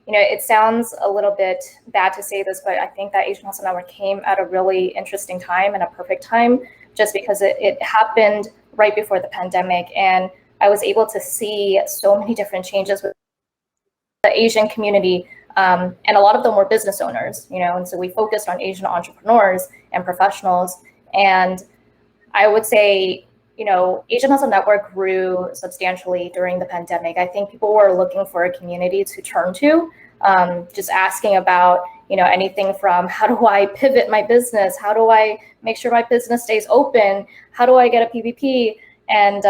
it sounds a little bit bad to say this, but I think that Asian Hustle Network came at a really interesting time and a perfect time, just because it happened right before the pandemic. And I was able to see so many different changes with the Asian community. And a lot of them were business owners, and so we focused on Asian entrepreneurs and professionals. And I would say, Asian Hustle Network grew substantially during the pandemic. I think people were looking for a community to turn to, just asking about, anything from how do I pivot my business? How do I make sure my business stays open? How do I get a PPP? And,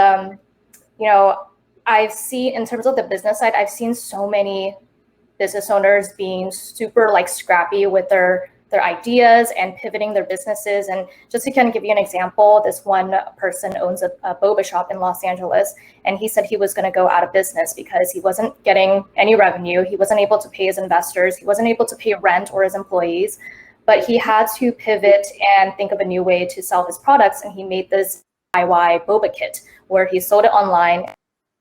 I've seen, in terms of the business side, I've seen so many business owners being super scrappy with their their ideas and pivoting their businesses. And just to kind of give you an example, this one person owns a boba shop in Los Angeles, and he said he was going to go out of business because he wasn't getting any revenue. He wasn't able to pay his investors. He wasn't able to pay rent or his employees, but he had to pivot and think of a new way to sell his products. And he made this DIY boba kit where he sold it online,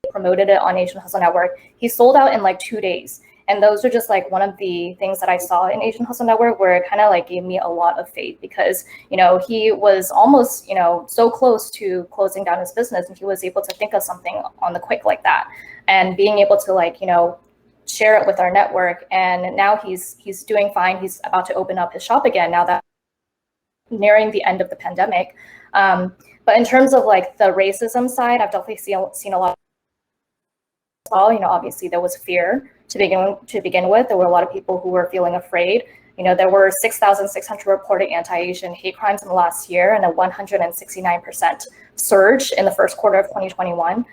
promoted it on Asian Hustle Network. He sold out in like 2 days. And those are just like one of the things that I saw in Asian Hustle Network where it kind of like gave me a lot of faith, because, you know, he was almost, you know, so close to closing down his business, and he was able to think of something on the quick like that. And being able to, like, you know, share it with our network. And now he's doing fine. He's about to open up his shop again now that nearing the end of the pandemic. But in terms of like the racism side, I've definitely seen a lot. Well, you know, obviously there was fear to begin with. There were a lot of people who were feeling afraid. You know, there were 6,600 reported anti-Asian hate crimes in the last year, and a 169% surge in the first quarter of 2021.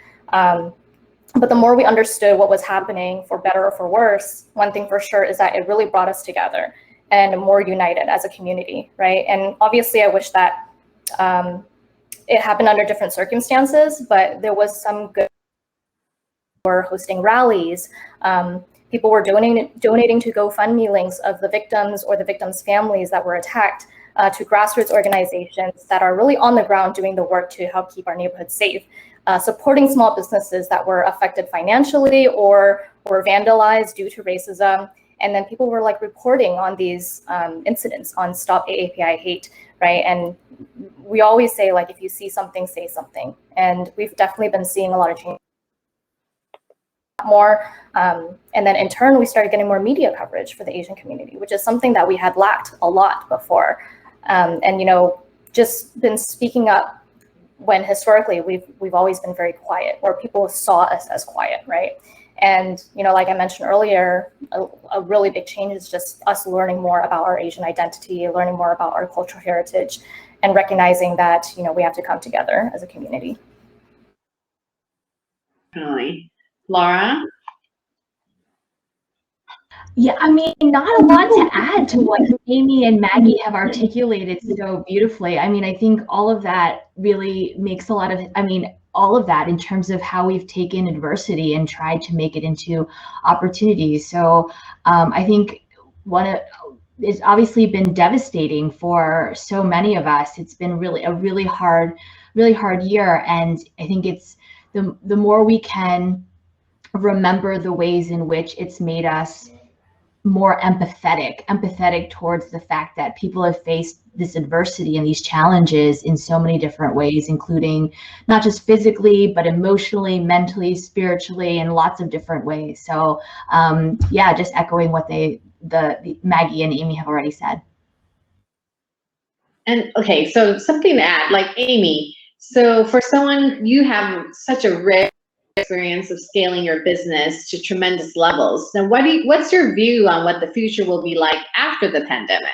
But the more we understood what was happening, for better or for worse, one thing for sure is that it really brought us together and more united as a community, right? And obviously I wish that it happened under different circumstances, but there was some good. Were hosting rallies. People were donating to GoFundMe links of the victims or the victims' families that were attacked, to grassroots organizations that are really on the ground doing the work to help keep our neighborhoods safe, supporting small businesses that were affected financially or were vandalized due to racism. And then people were like reporting on these incidents on Stop AAPI Hate, right? And we always say, like, if you see something, say something. And we've definitely been seeing a lot of change. More, and then in turn we started getting more media coverage for the Asian community, which is something that we had lacked a lot before. And, you know, just been speaking up when historically we've always been very quiet, or people saw us as quiet, right? And, you know, like I mentioned earlier, a really big change is just us learning more about our Asian identity, learning more about our cultural heritage, and recognizing that, you know, we have to come together as a community. Definitely. Laura? Yeah, I mean, not a lot to add to what Amy and Maggie have articulated so beautifully. I mean, I think all of that really makes a lot of, I mean, all of that in terms of how we've taken adversity and tried to make it into opportunities. So I think it's obviously been devastating for so many of us. It's been really a really hard year. And I think it's the more we can remember the ways in which it's made us more empathetic towards the fact that people have faced this adversity and these challenges in so many different ways, including not just physically, but emotionally, mentally, spiritually, in lots of different ways. So yeah, just echoing what the Maggie and Amy have already said. And okay, so something to add, like Amy, so for someone, you have such a rich experience of scaling your business to tremendous levels. Now, what's your view on what the future will be like after the pandemic?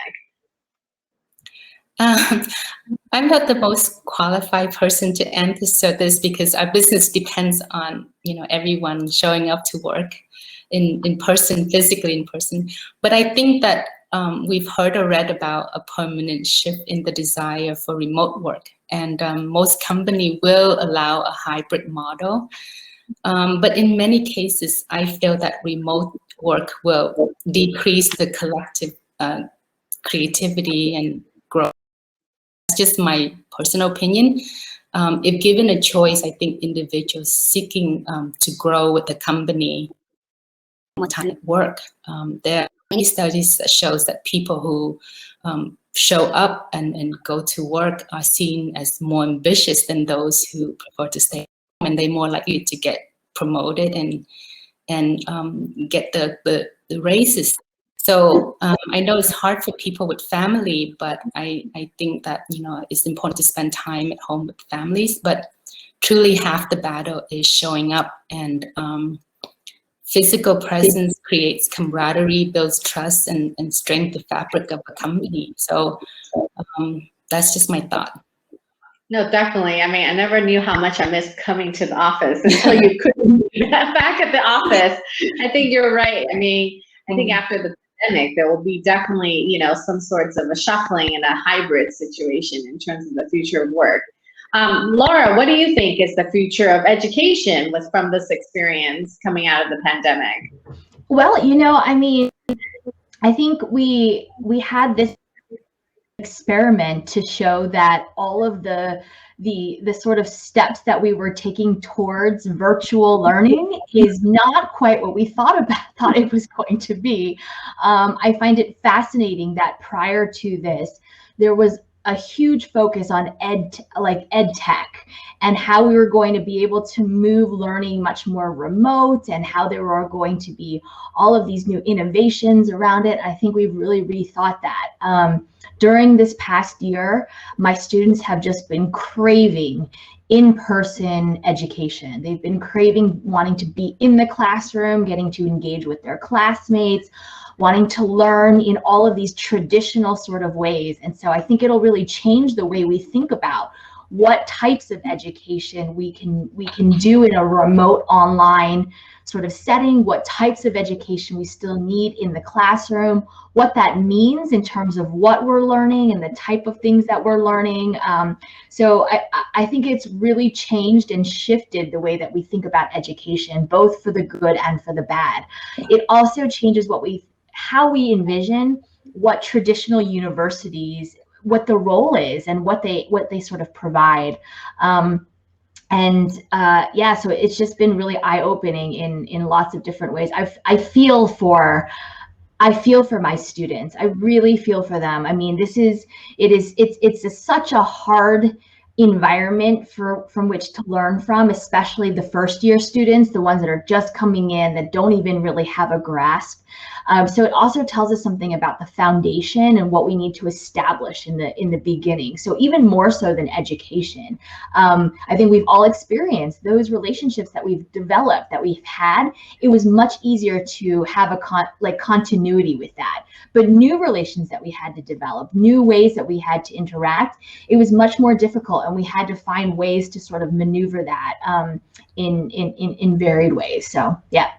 I'm not the most qualified person to answer this, because our business depends on, you know, everyone showing up to work in person, physically in person. But I think that we've heard or read about a permanent shift in the desire for remote work, and most companies will allow a hybrid model. But in many cases, I feel that remote work will decrease the collective creativity and growth. That's just my personal opinion. If given a choice, I think individuals seeking to grow with the company time at work. There are many studies that shows that people who show up and go to work are seen as more ambitious than those who prefer to stay home, and they're more likely to get promoted and get the raises. So I know it's hard for people with family, but I think that, you know, it's important to spend time at home with families. But truly, half the battle is showing up, and physical presence creates camaraderie, builds trust, and strengthens the fabric of a company. So that's just my thought. No, definitely. I mean, I never knew how much I missed coming to the office until you couldn't be back at the office. I think you're right. I mean, I think after the pandemic, there will be definitely, you know, some sorts of a shuffling and a hybrid situation in terms of the future of work. Laura, what do you think is the future of education from this experience coming out of the pandemic? Well, you know, I mean, I think we had this experiment to show that all of the sort of steps that we were taking towards virtual learning is not quite what we thought it was going to be. I find it fascinating that prior to this, there was a huge focus on ed tech and how we were going to be able to move learning much more remote, and how there were going to be all of these new innovations around it. I think we've really rethought that. During this past year, my students have just been craving in-person education. They've been craving wanting to be in the classroom, getting to engage with their classmates, wanting to learn in all of these traditional sort of ways. And so I think it'll really change the way we think about what types of education we can do in a remote online sort of setting, what types of education we still need in the classroom, what that means in terms of what we're learning and the type of things that we're learning. So I think it's really changed and shifted the way that we think about education, both for the good and for the bad. It also changes how we envision what traditional universities, what the role is and what they sort of provide. Yeah, so it's just been really eye-opening in lots of different ways. I feel for my students. I really feel for them. I mean, it's such a hard environment from which to learn from, especially the first year students, the ones that are just coming in, that don't even really have a grasp. So it also tells us something about the foundation and what we need to establish in the beginning. So even more so than education, I think we've all experienced those relationships that we've developed, that we've had. It was much easier to have a continuity with that. But new relations that we had to develop, new ways that we had to interact, it was much more difficult, and we had to find ways to sort of maneuver that in varied ways. So yeah.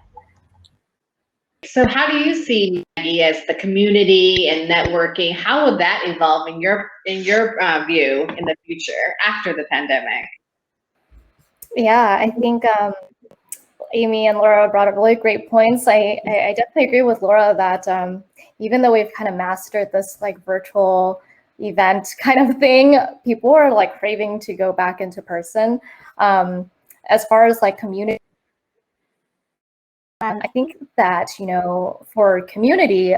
So how do you see, Maggie, as the community and networking? How will that evolve in your view in the future after the pandemic? Yeah, I think Amy and Laura brought up really great points. I definitely agree with Laura that even though we've kind of mastered this like virtual event kind of thing, people are like craving to go back into person. As far as like community, I think that, you know, for community,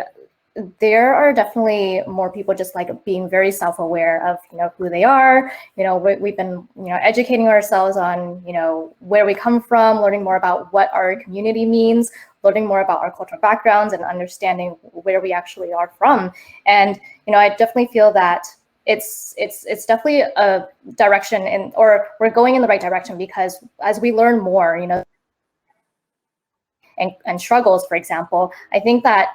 there are definitely more people just like being very self-aware of, you know, who they are. You know, we've been, you know, educating ourselves on, you know, where we come from, learning more about what our community means, learning more about our cultural backgrounds, and understanding where we actually are from. And, you know, I definitely feel that it's definitely a direction, or we're going in the right direction, because as we learn more, you know, and struggles, for example, I think that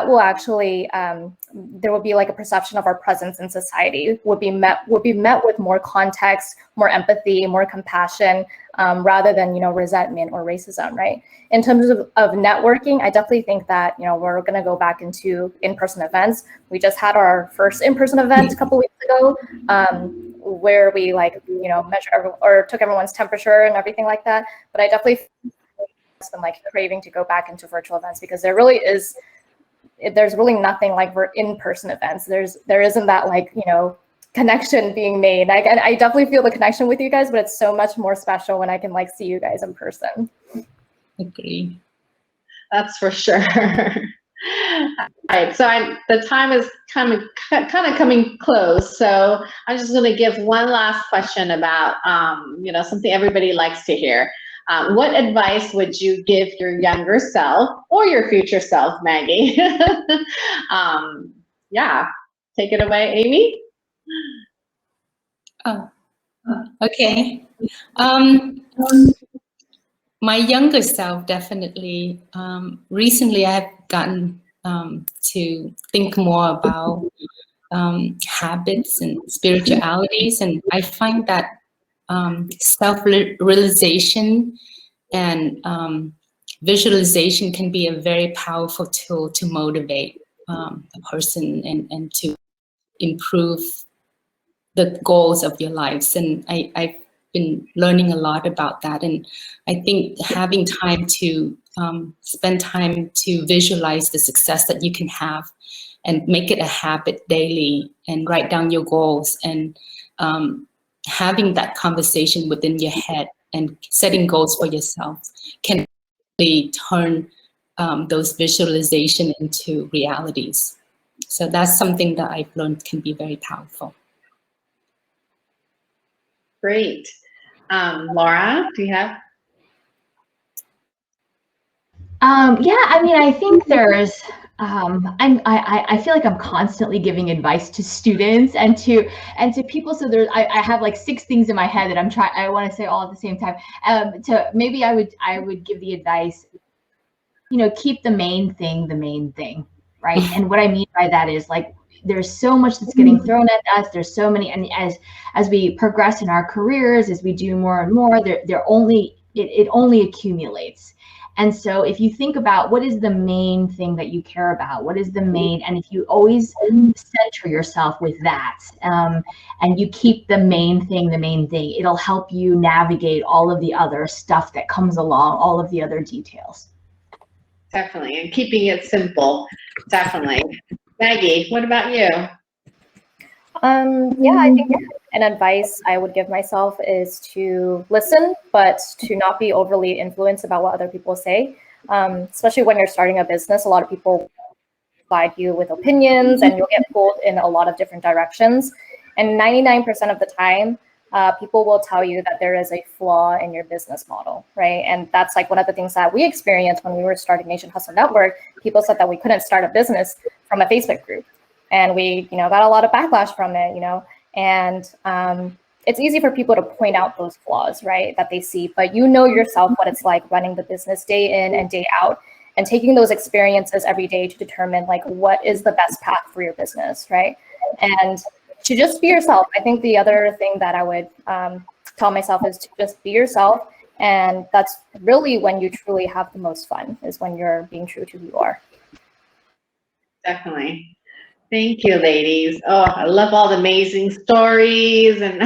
will actually, there will be like a perception of our presence in society would be met with more context, more empathy, more compassion, rather than, you know, resentment or racism, right? In terms of networking, I definitely think that, you know, we're gonna go back into in-person events. We just had our first in-person event a couple weeks ago, where we like, you know, took everyone's temperature and everything like that. But I definitely been like craving to go back into virtual events, because there's really nothing like in-person events. There isn't that, like, you know, connection being made. I definitely feel the connection with you guys, but it's so much more special when I can like see you guys in person. Agree. That's for sure. All right, so the time is kind of coming close, so I'm just going to give one last question about you know, something everybody likes to hear. What advice would you give your younger self, or your future self, Maggie? Yeah, take it away, Amy. Oh, okay. My younger self, definitely. Recently, I've gotten to think more about habits and spiritualities, and I find that self-realization and visualization can be a very powerful tool to motivate a person and to improve the goals of your lives. And I've been learning a lot about that. And I think having time to spend time to visualize the success that you can have and make it a habit daily and write down your goals and having that conversation within your head and setting goals for yourself can really turn those visualization into realities. So that's something that I've learned can be very powerful. Great. Laura, do you have? Yeah, I mean, I think there's, I feel like I'm constantly giving advice to students and to people. So there's, I have like 6 things in my head that I want to say all at the same time. Maybe I would give the advice, you know, keep the main thing, right? And what I mean by that is, like, there's so much that's getting thrown at us. There's so many, and as we progress in our careers, as we do more and more, it only accumulates. And so if you think about what is the main thing that you care about, what is the main, and if you always center yourself with that, and you keep the main thing, it'll help you navigate all of the other stuff that comes along, all of the other details. Definitely, and keeping it simple, definitely. Maggie, what about you? Yeah, I think an advice I would give myself is to listen, but to not be overly influenced about what other people say. Especially when you're starting a business, a lot of people guide you with opinions and you'll get pulled in a lot of different directions. And 99% of the time, people will tell you that there is a flaw in your business model, right? And that's like one of the things that we experienced when we were starting Nation Hustle Network. People said that we couldn't start a business from a Facebook group. And we, got a lot of backlash from it, and it's easy for people to point out those flaws, right, that they see, but you know yourself what it's like running the business day in and day out and taking those experiences every day to determine like what is the best path for your business, right? And to just be yourself. I think the other thing that I would tell myself is to just be yourself. And that's really when you truly have the most fun, is when you're being true to who you are. Definitely. Thank you, ladies. Oh, I love all the amazing stories and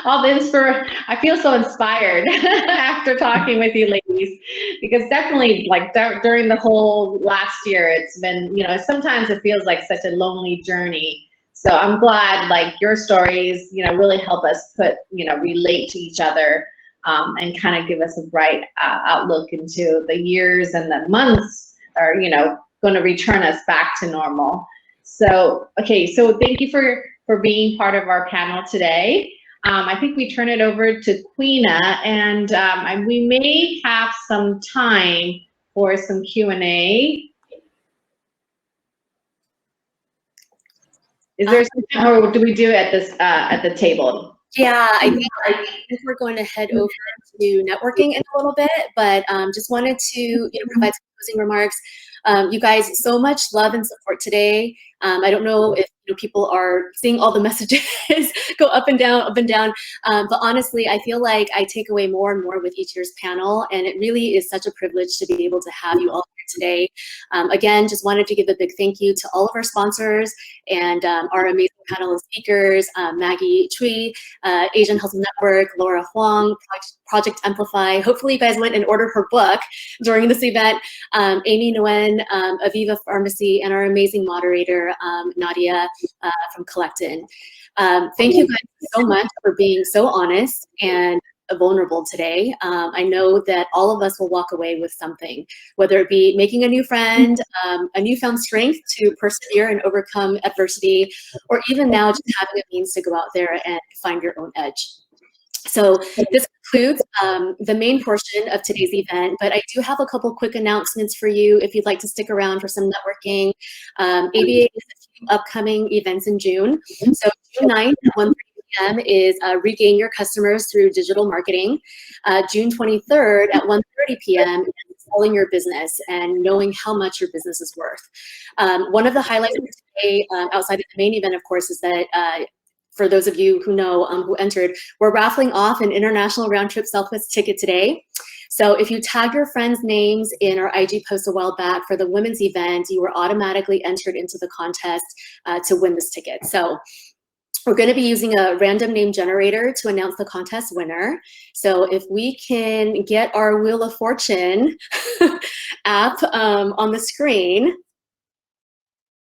all the inspiration. I feel so inspired after talking with you ladies, because definitely, like, during the whole last year, it's been, sometimes it feels like such a lonely journey. So I'm glad, like, your stories, really help us relate to each other, and kind of give us a bright outlook into the years and the months are, going to return us back to normal. So, okay, so thank you for being part of our panel today. I think we turn it over to Queena, and we may have some time for some Q&A. Is there something, or do we do it at the table? Yeah, I think we're going to head over to networking in a little bit, but just wanted to provide some closing remarks. You guys, so much love and support today. I don't know if people are seeing all the messages go up and down, but honestly, I feel like I take away more and more with each year's panel, and it really is such a privilege to be able to have you all here today. Again, just wanted to give a big thank you to all of our sponsors and our amazing panel of speakers, Maggie Chewie, Asian Hustle Network, Laura Huang, Project Amplify. Hopefully you guys went and ordered her book during this event, Amy Nguyen, Aviva Pharmacy, and our amazing moderator, Nadia from Collectin. Thank you guys so much for being so honest and vulnerable today. I know that all of us will walk away with something, whether it be making a new friend, a newfound strength to persevere and overcome adversity, or even now just having a means to go out there and find your own edge. So this concludes the main portion of today's event, but I do have a couple quick announcements for you if you'd like to stick around for some networking. ABA has a few upcoming events in June. So June 9th at 1:30 p.m. is Regain Your Customers Through Digital Marketing. June 23rd at 1:30 p.m. is Selling Your Business and Knowing How Much Your Business is Worth. One of the highlights of today, outside of the main event, of course, is that for those of you who know who entered, we're raffling off an international round-trip Southwest ticket today. So if you tag your friends' names in our IG post a while back for the women's event, you were automatically entered into the contest to win this ticket. So we're going to be using a random name generator to announce the contest winner. So if we can get our Wheel of Fortune app on the screen,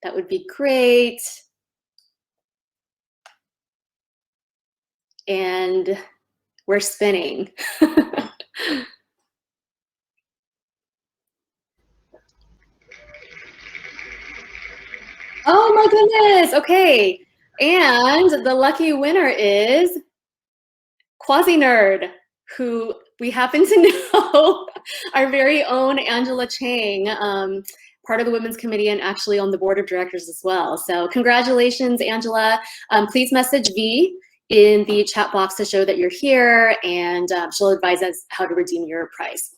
that would be great. And we're spinning. Oh my goodness, okay. And the lucky winner is Quasi Nerd, who we happen to know, our very own Angela Chang, part of the Women's Committee and actually on the board of directors as well. So congratulations, Angela. Please message V in the chat box to show that you're here, and she'll advise us how to redeem your prize.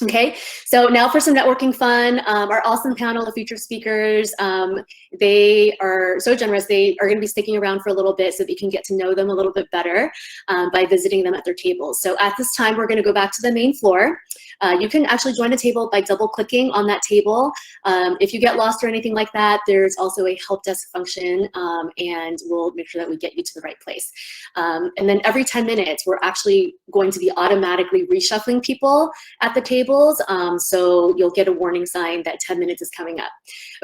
Okay, so now for some networking fun. Our awesome panel of featured speakers, they are so generous. They are going to be sticking around for a little bit so that you can get to know them a little bit better by visiting them at their tables. So at this time, we're going to go back to the main floor. You can actually join a table by double clicking on that table. If you get lost or anything like that, there's also a help desk function, and we'll make sure that we get you to the right place. And then every 10 minutes, we're actually going to be automatically reshuffling people at the tables, so you'll get a warning sign that 10 minutes is coming up.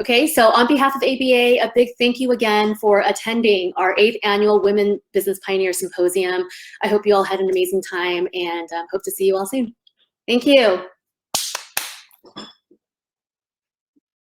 Okay, so on behalf of ABA, a big thank you again for attending our 8th annual Women Business Pioneer Symposium. I hope you all had an amazing time, and hope to see you all soon. Thank you.